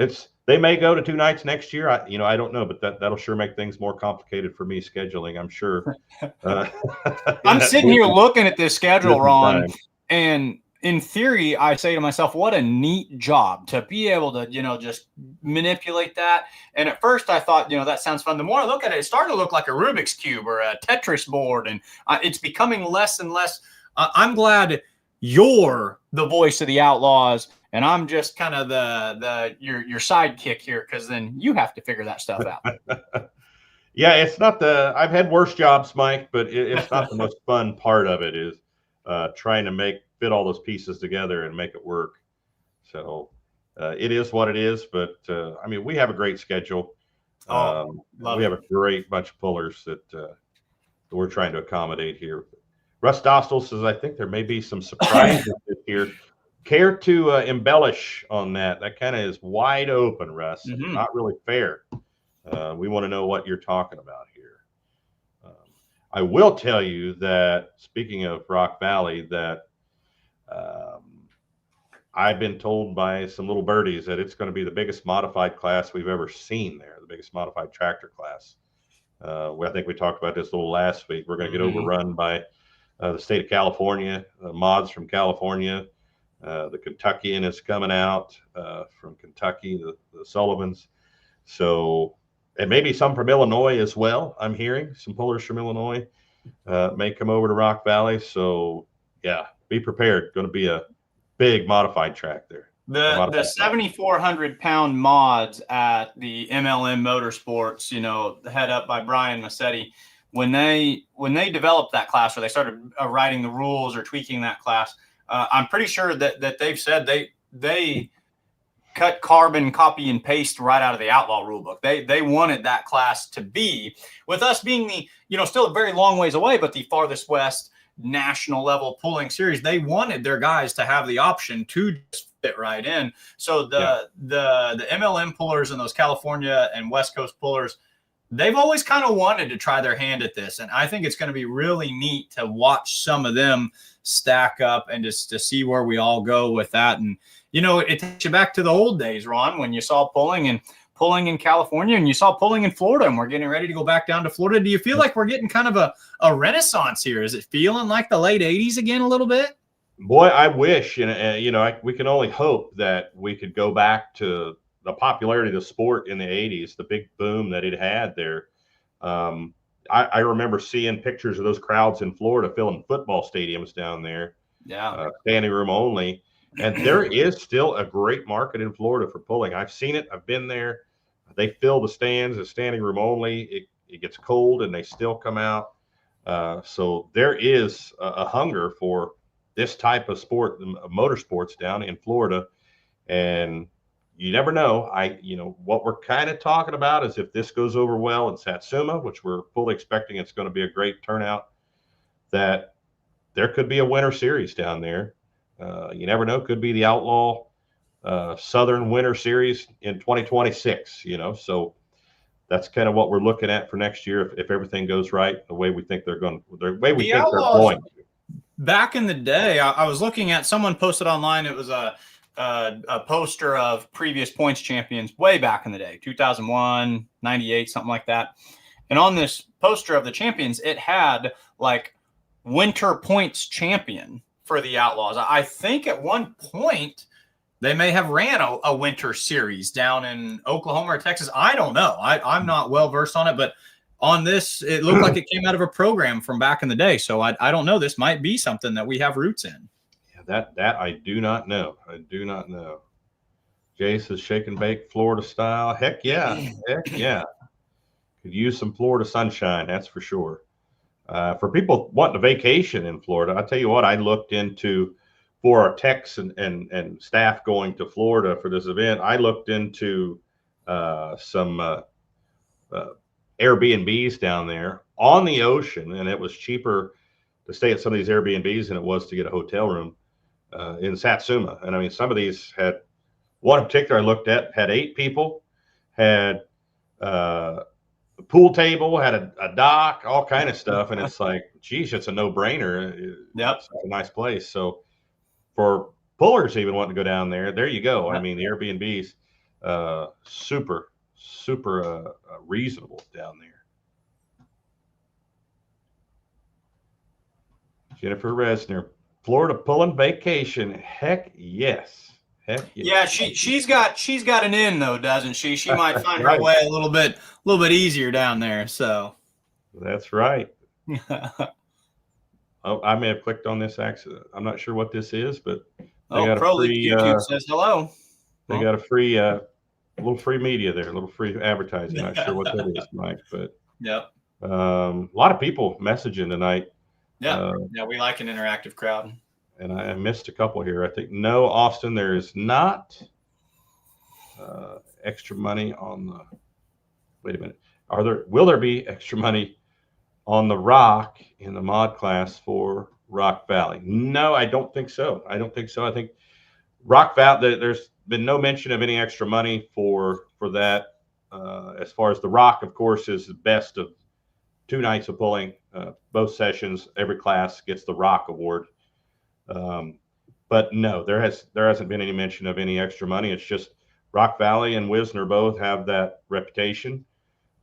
they may go to 2 nights next year. I don't know, but that'll sure make things more complicated for me scheduling, I'm sure. I'm sitting here looking at this schedule, Ron, time. and in theory, I say to myself, what a neat job to be able to, just manipulate that. And at first I thought, that sounds fun. The more I look at it, it's starting to look like a Rubik's Cube or a Tetris board. And it's becoming less and less. I'm glad you're the voice of the Outlaws, and I'm just kind of your sidekick here, because then you have to figure that stuff out. Yeah, it's not I've had worse jobs, Mike, but it's not the most fun part of it is trying to fit all those pieces together and make it work. So it is what it is, but I mean, we have a great schedule. We have a great bunch of pullers that we're trying to accommodate here. Russ Dostal says, I think there may be some surprises here. Care to embellish on that? That kind of is wide open, Russ. Mm-hmm. Not really fair. We want to know what you're talking about here. I will tell you that, speaking of Rock Valley, that I've been told by some little birdies that it's going to be the biggest modified class we've ever seen there, the biggest modified tractor class. I think we talked about this a little last week. We're going to get overrun by the state of California, mods from California. The Kentuckian is coming out from Kentucky, the Sullivans. So, and maybe some from Illinois as well. I'm hearing some pullers from Illinois may come over to Rock Valley. So, yeah, be prepared. Going to be a big modified track there. The 7,400 pound mods at the MLM Motorsports, head up by Brian Massetti, when they developed that class, or they started writing the rules or tweaking that class, I'm pretty sure that they've said they cut carbon copy and paste right out of the Outlaw rulebook. They wanted that class to be, with us being the, still a very long ways away, but the farthest west national level pulling series, they wanted their guys to have the option to just fit right in. So the MLM pullers and those California and West Coast pullers, they've always kind of wanted to try their hand at this. And I think it's going to be really neat to watch some of them stack up and just to see where we all go with that. And, it takes you back to the old days, Ron, when you saw pulling in California and you saw pulling in Florida, and we're getting ready to go back down to Florida. Do you feel like we're getting kind of a renaissance here? Is it feeling like the late 80s again a little bit? Boy, I wish, we can only hope that we could go back to the popularity of the sport in the 80s, the big boom that it had there. I remember seeing pictures of those crowds in Florida filling football stadiums down there. Yeah. Standing room only. And there is still a great market in Florida for pulling. I've seen it. I've been there. They fill the stands as standing room only. It gets cold and they still come out. So there is a hunger for this type of sport, motorsports down in Florida. And you never know. What we're kind of talking about is if this goes over well in Satsuma, which we're fully expecting it's going to be a great turnout, that there could be a winter series down there. You never know. Could be the Outlaw Southern Winter Series in 2026, so that's kind of what we're looking at for next year. If everything goes right, the way we think they're going, they're going. Back in the day, I was looking at, someone posted online. It was a poster of previous points champions way back in the day, 2001, 98, something like that. And on this poster of the champions, it had like winter points champion for the Outlaws. I think at one point they may have ran a winter series down in Oklahoma or Texas. I don't know. I'm not well versed on it, but on this, it looked like it came out of a program from back in the day. So I don't know. This might be something that we have roots in. Yeah, that I do not know. I do not know. Jay says shake and bake Florida style. Heck yeah. Heck yeah. Could use some Florida sunshine, that's for sure. For people wanting a vacation in Florida, I tell you what, I looked into for our techs and staff going to Florida for this event. I looked into some Airbnbs down there on the ocean, and it was cheaper to stay at some of these Airbnbs than it was to get a hotel room in Satsuma. And I mean, some of these had one in particular I looked at had 8 people, had a pool table, had a dock, all kind of stuff, and it's like, geez, it's a no-brainer. Yep. It's a nice place. So for pullers even wanting to go down there you go. I mean, the Airbnbs, super reasonable down there. Jennifer Resner, Florida pulling vacation. Heck yes. Heck yes. Yeah, she's got an in though, doesn't she? She might find her way a little bit easier down there. So that's right. Oh, I may have clicked on this accident. I'm not sure what this is, but they got a free YouTube says hello. They got a free a little free media there, a little free advertising. Not sure what that is, Mike, but yep. A lot of people messaging tonight. Yeah, we like an interactive crowd. And I missed a couple here. I think no, Austin, there is not extra money on the. Wait a minute. Will there be extra money on the rock in the mod class for Rock Valley? No, I don't think so. I think Rock Valley. There's been no mention of any extra money for that. As far as the rock, of course, is the best of 2 nights of pulling. Both sessions, every class gets the rock award. But no, there hasn't been any mention of any extra money. It's just Rock Valley and Wisner both have that reputation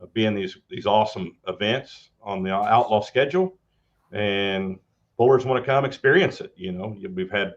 of being these awesome events on the Outlaw schedule, and pullers want to come experience it. You know, we've had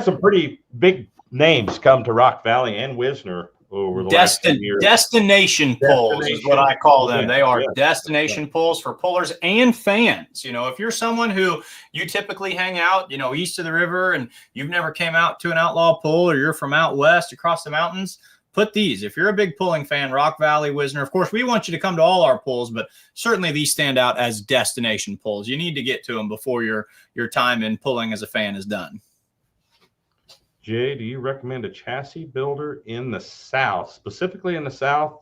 some pretty big names come to Rock Valley and Wisner over the last few years. Destination pulls is what I call them. They are destination pulls for pullers and fans. You know, if you're someone who you typically hang out, you know, east of the river and you've never came out to an Outlaw pull, or you're from out west across the mountains, put these. If you're a big pulling fan, Rock Valley, Wisner, of course, we want you to come to all our pulls, but certainly these stand out as destination pulls. You need to get to them before your time in pulling as a fan is done. Jay, do you recommend a chassis builder in the South, specifically in the South?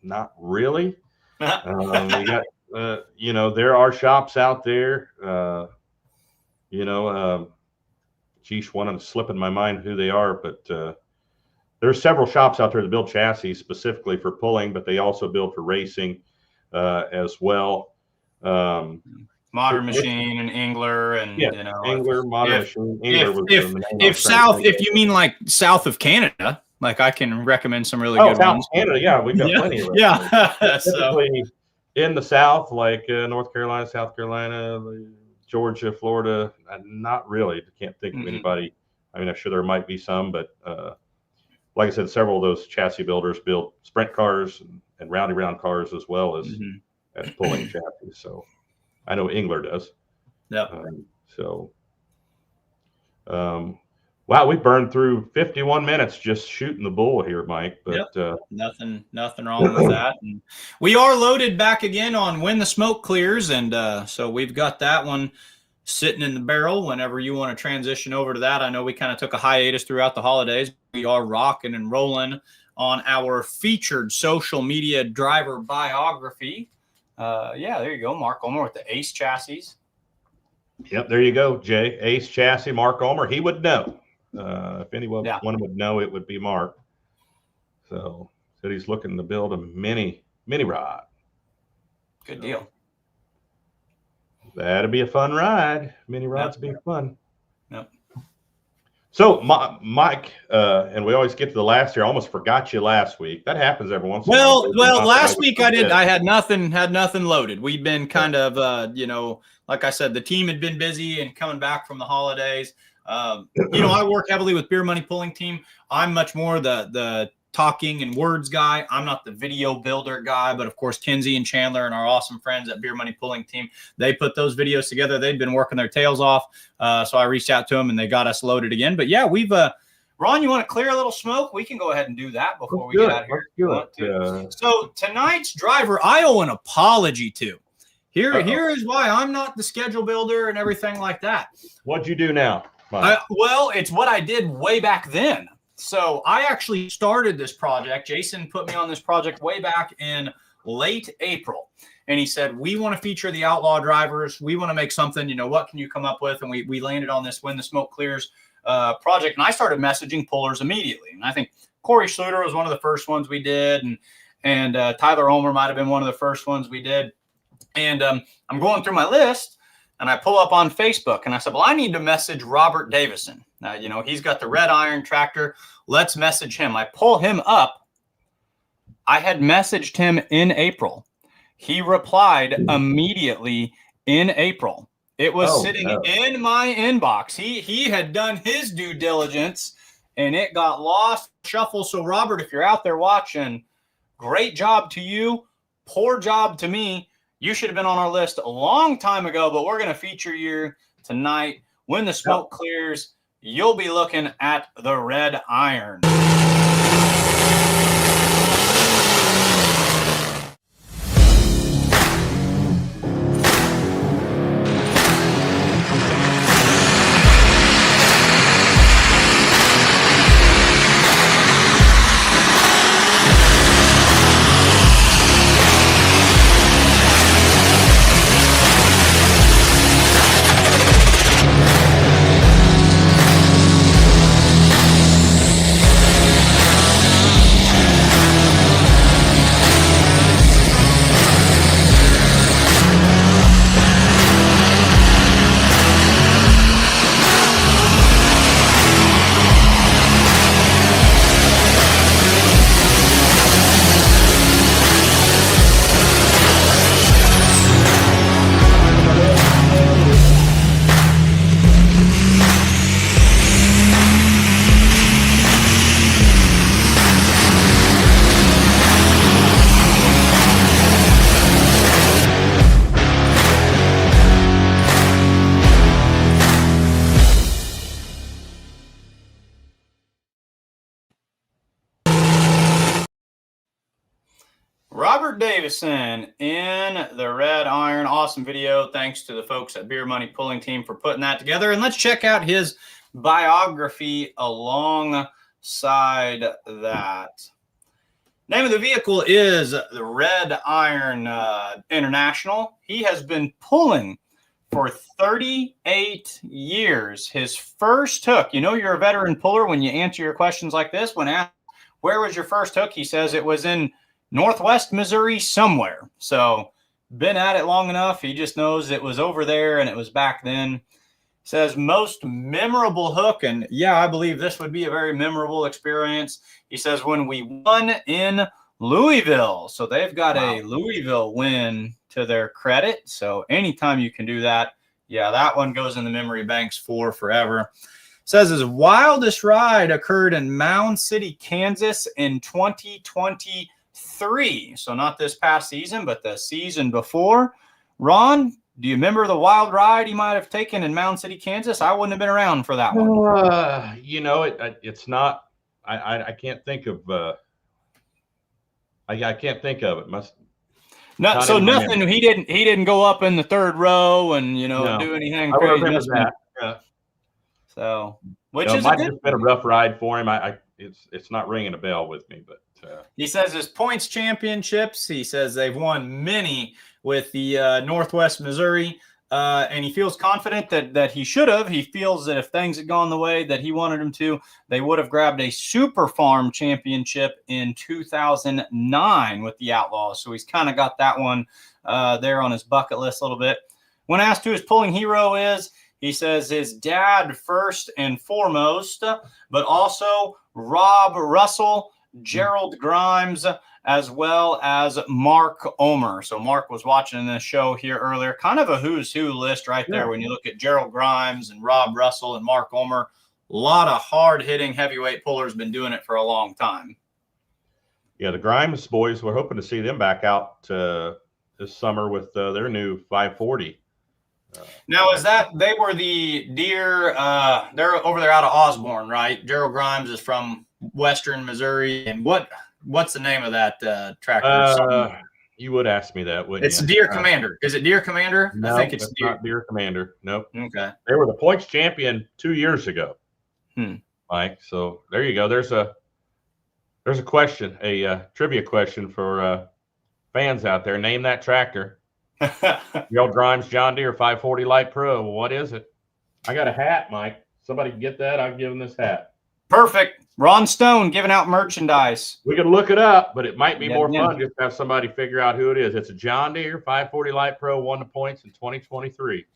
Not really. We got, you know, there are shops out there. Geez, one of them slipping my mind who they are, but there are several shops out there that build chassis specifically for pulling, but they also build for racing as well. Modern Machine and Angler, and you know, Angler, Modern Machine. Angler if you mean like south of Canada, like I can recommend some really good South ones. Canada, yeah, we've got plenty of them. Yeah, typically in the South, like North Carolina, South Carolina, Georgia, Florida. Not really. Can't think of anybody. I mean, I'm sure there might be some, but like I said, several of those chassis builders build sprint cars and roundy round cars as well as pulling chassis. So. I know Engler does. Yeah. Wow, we burned through 51 minutes just shooting the bull here, Mike. But nothing wrong with that. And we are loaded back again on When the Smoke Clears, and so we've got that one sitting in the barrel. Whenever you want to transition over to that, I know we kind of took a hiatus throughout the holidays. We are rocking and rolling on our featured social media driver biography. There you go, Mark Ulmer with the Ace chassis. Yep, there you go, Jay. Ace chassis, Mark Ulmer. He would know. If anyone would know, it would be Mark. So said he's looking to build a mini rod. Good deal. That'd be a fun ride. Mini rods would be fun. Yep. So, Mike, and we always get to the last year. I almost forgot you last week. That happens every once in a while. Well, last week I did. I had nothing loaded. We've been kind of, like I said, the team had been busy and coming back from the holidays. I work heavily with Beer Money Pulling Team. I'm much more the talking and words guy. I'm not the video builder guy, but of course, Kinsey and Chandler and our awesome friends at Beer Money Pulling Team, they put those videos together. They'd been working their tails off. So I reached out to them and they got us loaded again. But yeah, we've, Ron, you want to clear a little smoke? We can go ahead and do that before we get out of here. So tonight's driver, I owe an apology to. Here is why I'm not the schedule builder and everything like that. What'd you do now? Well, it's what I did way back then. So I actually started this project. Jason put me on this project way back in late April. And he said, we want to feature the Outlaw drivers. We want to make something, you know, what can you come up with? And we landed on this When the Smoke Clears project. And I started messaging pullers immediately. And I think Corey Schluter was one of the first ones we did. And Tyler Omer might have been one of the first ones we did. And I'm going through my list. And I pull up on Facebook and I said, well, I need to message Robert Davison. Now, you know, he's got the red iron tractor. Let's message him. I pull him up. I had messaged him in April. He replied immediately in April. It was sitting in my inbox. He had done his due diligence and it got lost, shuffled. So Robert, if you're out there watching, great job to you. Poor job to me. You should have been on our list a long time ago, but we're going to feature you tonight. When the smoke clears, you'll be looking at the red iron. Robert Davison in the red iron. Awesome video. Thanks to the folks at Beer Money Pulling Team for putting that together. And let's check out his biography alongside that. Name of the vehicle is the Red Iron International. He has been pulling for 38 years. His first hook, you know, you're a veteran puller when you answer your questions like this. When asked, where was your first hook? He says it was in Northwest Missouri somewhere. So been at it long enough. He just knows it was over there and it was back then. Says most memorable hook. And yeah, I believe this would be a very memorable experience. He says when we won in Louisville. So they've got a Louisville win to their credit. So anytime you can do that, yeah, that one goes in the memory banks for forever. Says his wildest ride occurred in Mound City, Kansas in 2023. So not this past season, but the season before. Ron, do you remember the wild ride you might have taken in Mound City, Kansas? I wouldn't have been around for that one. You know, it's not. I can't think of. I can't think of it. So nothing. He didn't go up in the third row and do anything I crazy. remember that. Yeah. So, which it is might have just been a rough ride for him. It's not ringing a bell with me, but he says his points championships. He says they've won many with the Northwest Missouri, and he feels confident that he should have. He feels that if things had gone the way that he wanted them to, they would have grabbed a Super Farm championship in 2009 with the Outlaws. So he's kind of got that one there on his bucket list a little bit. When asked who his pulling hero is, he says his dad first and foremost, but also Rob Russell, Gerald Grimes, as well as Mark Omer. So Mark was watching this show here earlier. Kind of a who's who list right there when you look at Gerald Grimes and Rob Russell and Mark Omer. A lot of hard-hitting heavyweight pullers, been doing it for a long time. Yeah, the Grimes boys, we're hoping to see them back out this summer with their new 540. Now, is that they were the deer? They're over there out of Osborne, right? Gerald Grimes is from Western Missouri, and what's the name of that tractor? You would ask me that, wouldn't It's you? Deer Commander. Is it Deer Commander? No, I think it's that's Deer. not Deer Commander. Nope. Okay. They were the points champion 2 years ago, Hmm. Mike. So there you go. There's a question, a trivia question for fans out there. Name that tractor. Gerald Grimes John Deere 540 Light Pro. What is it? I got a hat, Mike. Somebody can get that. I'll give him this hat. Perfect. Ron Stone giving out merchandise. We can look it up, but it might be more yeah. fun just to have somebody figure out who it is. It's a John Deere 540 Light Pro, won the points in 2023.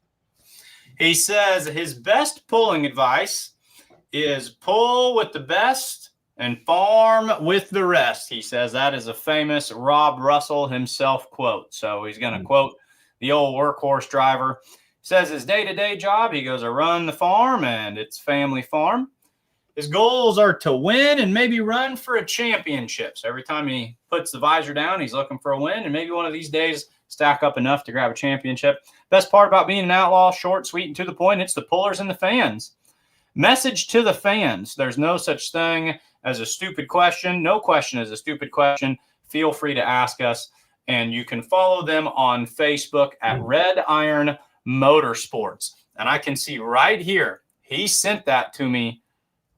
He says his best pulling advice is pull with the best and farm with the rest. He says that is a famous Rob Russell himself quote. So he's going to quote the old workhorse driver. Says his day-to-day job, he goes, I run the farm and it's family farm. His goals are to win and maybe run for a championship. So every time he puts the visor down, he's looking for a win. And maybe one of these days stack up enough to grab a championship. Best part about being an outlaw, short, sweet, and to the point, it's the pullers and the fans. Message to the fans. There's no such thing as a stupid question. No question is a stupid question. Feel free to ask us. And you can follow them on Facebook at Red Iron Motorsports. And I can see right here, he sent that to me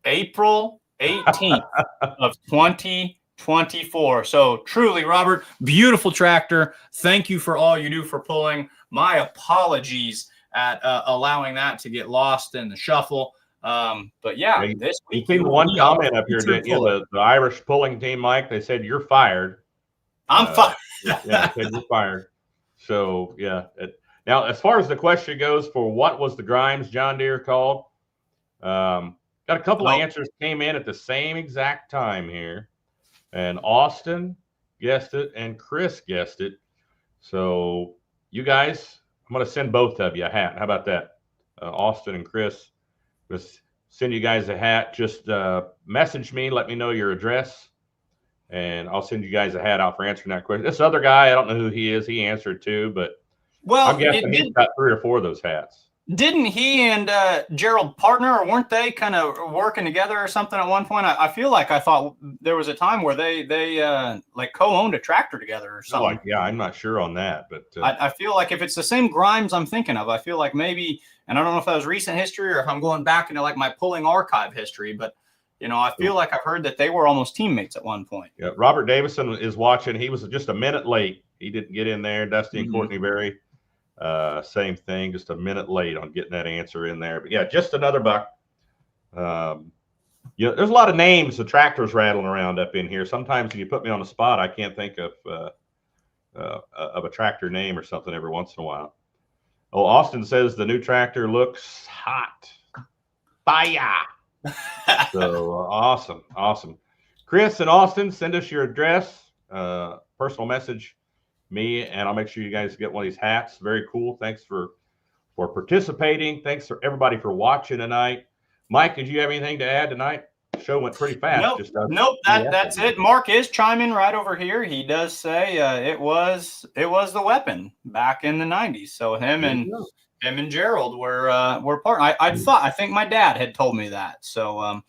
April 18th of 2024. So truly, Robert, beautiful tractor. Thank you for all you do for pulling. My apologies at allowing that to get lost in the shuffle. But yeah, this week you one comment up here, didn't you? The Irish pulling team, Mike, they said you're fired. I'm fired. Yeah, they said you're fired. So yeah. Now, as far as the question goes for what was the Grimes John Deere called, got a couple of answers came in at the same exact time here, and Austin guessed it and Chris guessed it. So you guys, I'm going to send both of you a hat. How about that? Austin and Chris, just send you guys a hat. Just message me, let me know your address, and I'll send you guys a hat out for answering that question. This other guy, I don't know who he is. He answered too, but I'm guessing he's got 3 or 4 of those hats. Didn't he and Gerald partner, or weren't they kind of working together or something at one point? I feel like I thought there was a time where they like co-owned a tractor together or something. Yeah, I'm not sure on that, but I feel like if it's the same Grimes I'm thinking of, I feel like maybe, and I don't know if that was recent history or if I'm going back into like my pulling archive history, but you know, I feel like I've heard that they were almost teammates at one point. Yeah, Robert Davison is watching. He was just a minute late. He didn't get in there. Dusty and Courtney Berry. Same thing, just a minute late on getting that answer in there. But yeah, just another buck. Yeah, there's a lot of names the tractors rattling around up in here. Sometimes when you put me on the spot, I can't think of a tractor name or something every once in a while. Oh, Austin says the new tractor looks hot. Fire. So awesome. Chris and Austin, send us your address, personal message. Me, and I'll make sure you guys get one of these hats. Very cool. Thanks for participating. Thanks for everybody for watching tonight. Mike, did you have anything to add tonight? The show went pretty fast. Nope. That's it. Mark is chiming right over here. He does say it was the weapon back in the 90s. So him and Gerald were part. I think my dad had told me that. So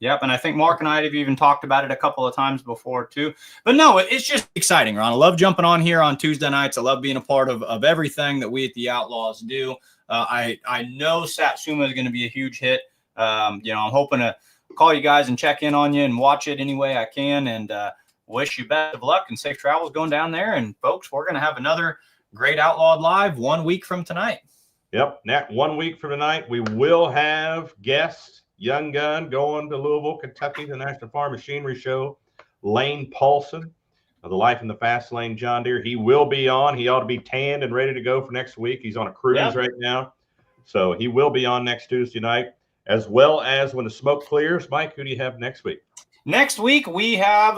yep, and I think Mark and I have even talked about it a couple of times before too. But no, it's just exciting, Ron. I love jumping on here on Tuesday nights. I love being a part of everything that we at the Outlaws do. I know Satsuma is going to be a huge hit. I'm hoping to call you guys and check in on you and watch it any way I can. And wish you best of luck and safe travels going down there. And folks, we're going to have another great Outlawed Live 1 week from tonight. Yep, 1 week from tonight, we will have guests. Young gun going to Louisville, Kentucky, the National Farm Machinery Show. Lane Paulson of the Life in the Fast Lane John Deere. He will be on. He ought to be tanned and ready to go for next week. He's on a cruise right now. So he will be on next Tuesday night, as well as when the smoke clears. Mike, who do you have next week? Next week, we have,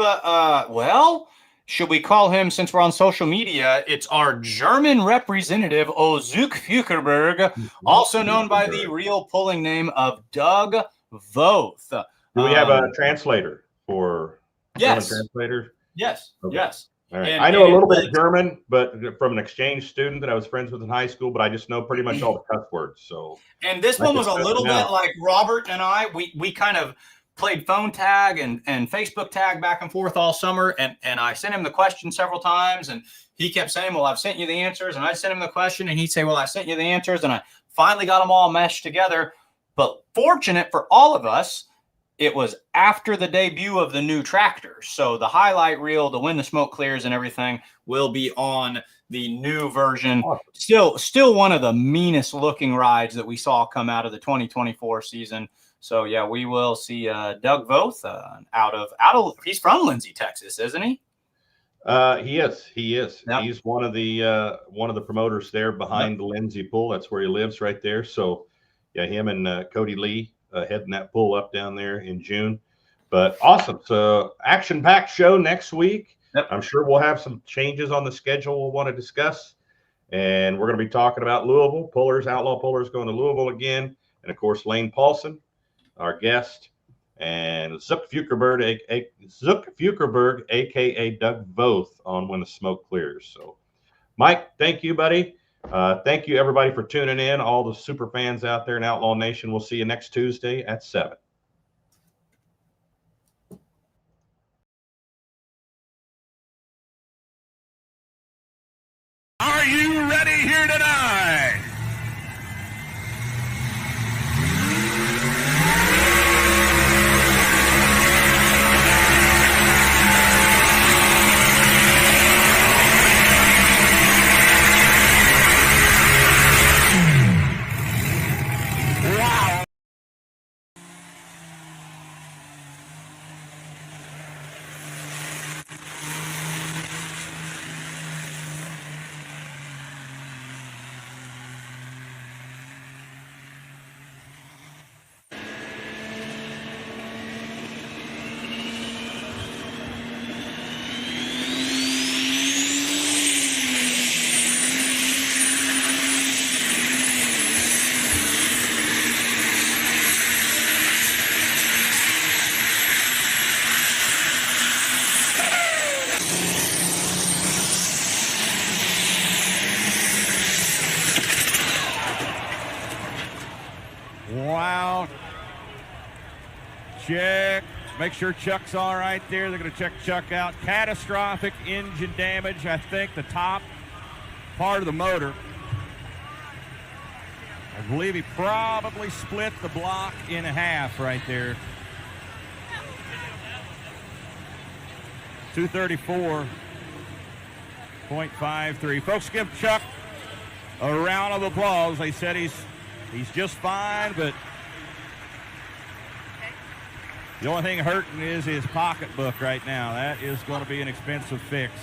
should we call him, since we're on social media, it's our German representative, Ozuk Fukerberg, also known by the real pulling name of Doug Voth. Do we have a translator for yes. Translator? Yes. Okay. Yes. All right. And I know a it little bit was, of German, but from an exchange student that I was friends with in high school, but I just know pretty much all the cuss words. So and this I one could was a cut little them bit out. like Robert and I. We kind of played phone tag and Facebook tag back and forth all summer. And I sent him the question several times, and he kept saying, "Well, I've sent you the answers." And I sent him the question, and he'd say, "Well, I sent you the answers." And I finally got them all meshed together. But fortunate for all of us, it was after the debut of the new tractor. So the highlight reel, the When the Smoke Clears and everything will be on the new version. Awesome. Still one of the meanest looking rides that we saw come out of the 2024 season. So yeah, we will see Doug Voth out of he's from Lindsay, Texas, isn't he? He is. He is. Yep. He's one of the promoters there behind the Lindsay pool. That's where he lives right there. So yeah, him and Cody Lee heading that pool up down there in June. But awesome. So action-packed show next week. Yep. I'm sure we'll have some changes on the schedule we'll want to discuss. And we're going to be talking about Louisville pullers, outlaw pullers going to Louisville again. And of course, Lane Paulson, our guest, and Zook Fukerberg, aka Doug Voth, on When the Smoke Clears. So, Mike, thank you, buddy. Thank you, everybody, for tuning in. All the super fans out there in Outlaw Nation. We'll see you next Tuesday at 7. Are you ready here tonight? Wow. Wow. Check. Make sure Chuck's all right there. They're going to check Chuck out. Catastrophic engine damage. I think the top part of the motor. I believe he probably split the block in half right there. 234.53. Folks, give Chuck a round of applause. They said he's just fine, but the only thing hurting is his pocketbook right now. That is going to be an expensive fix.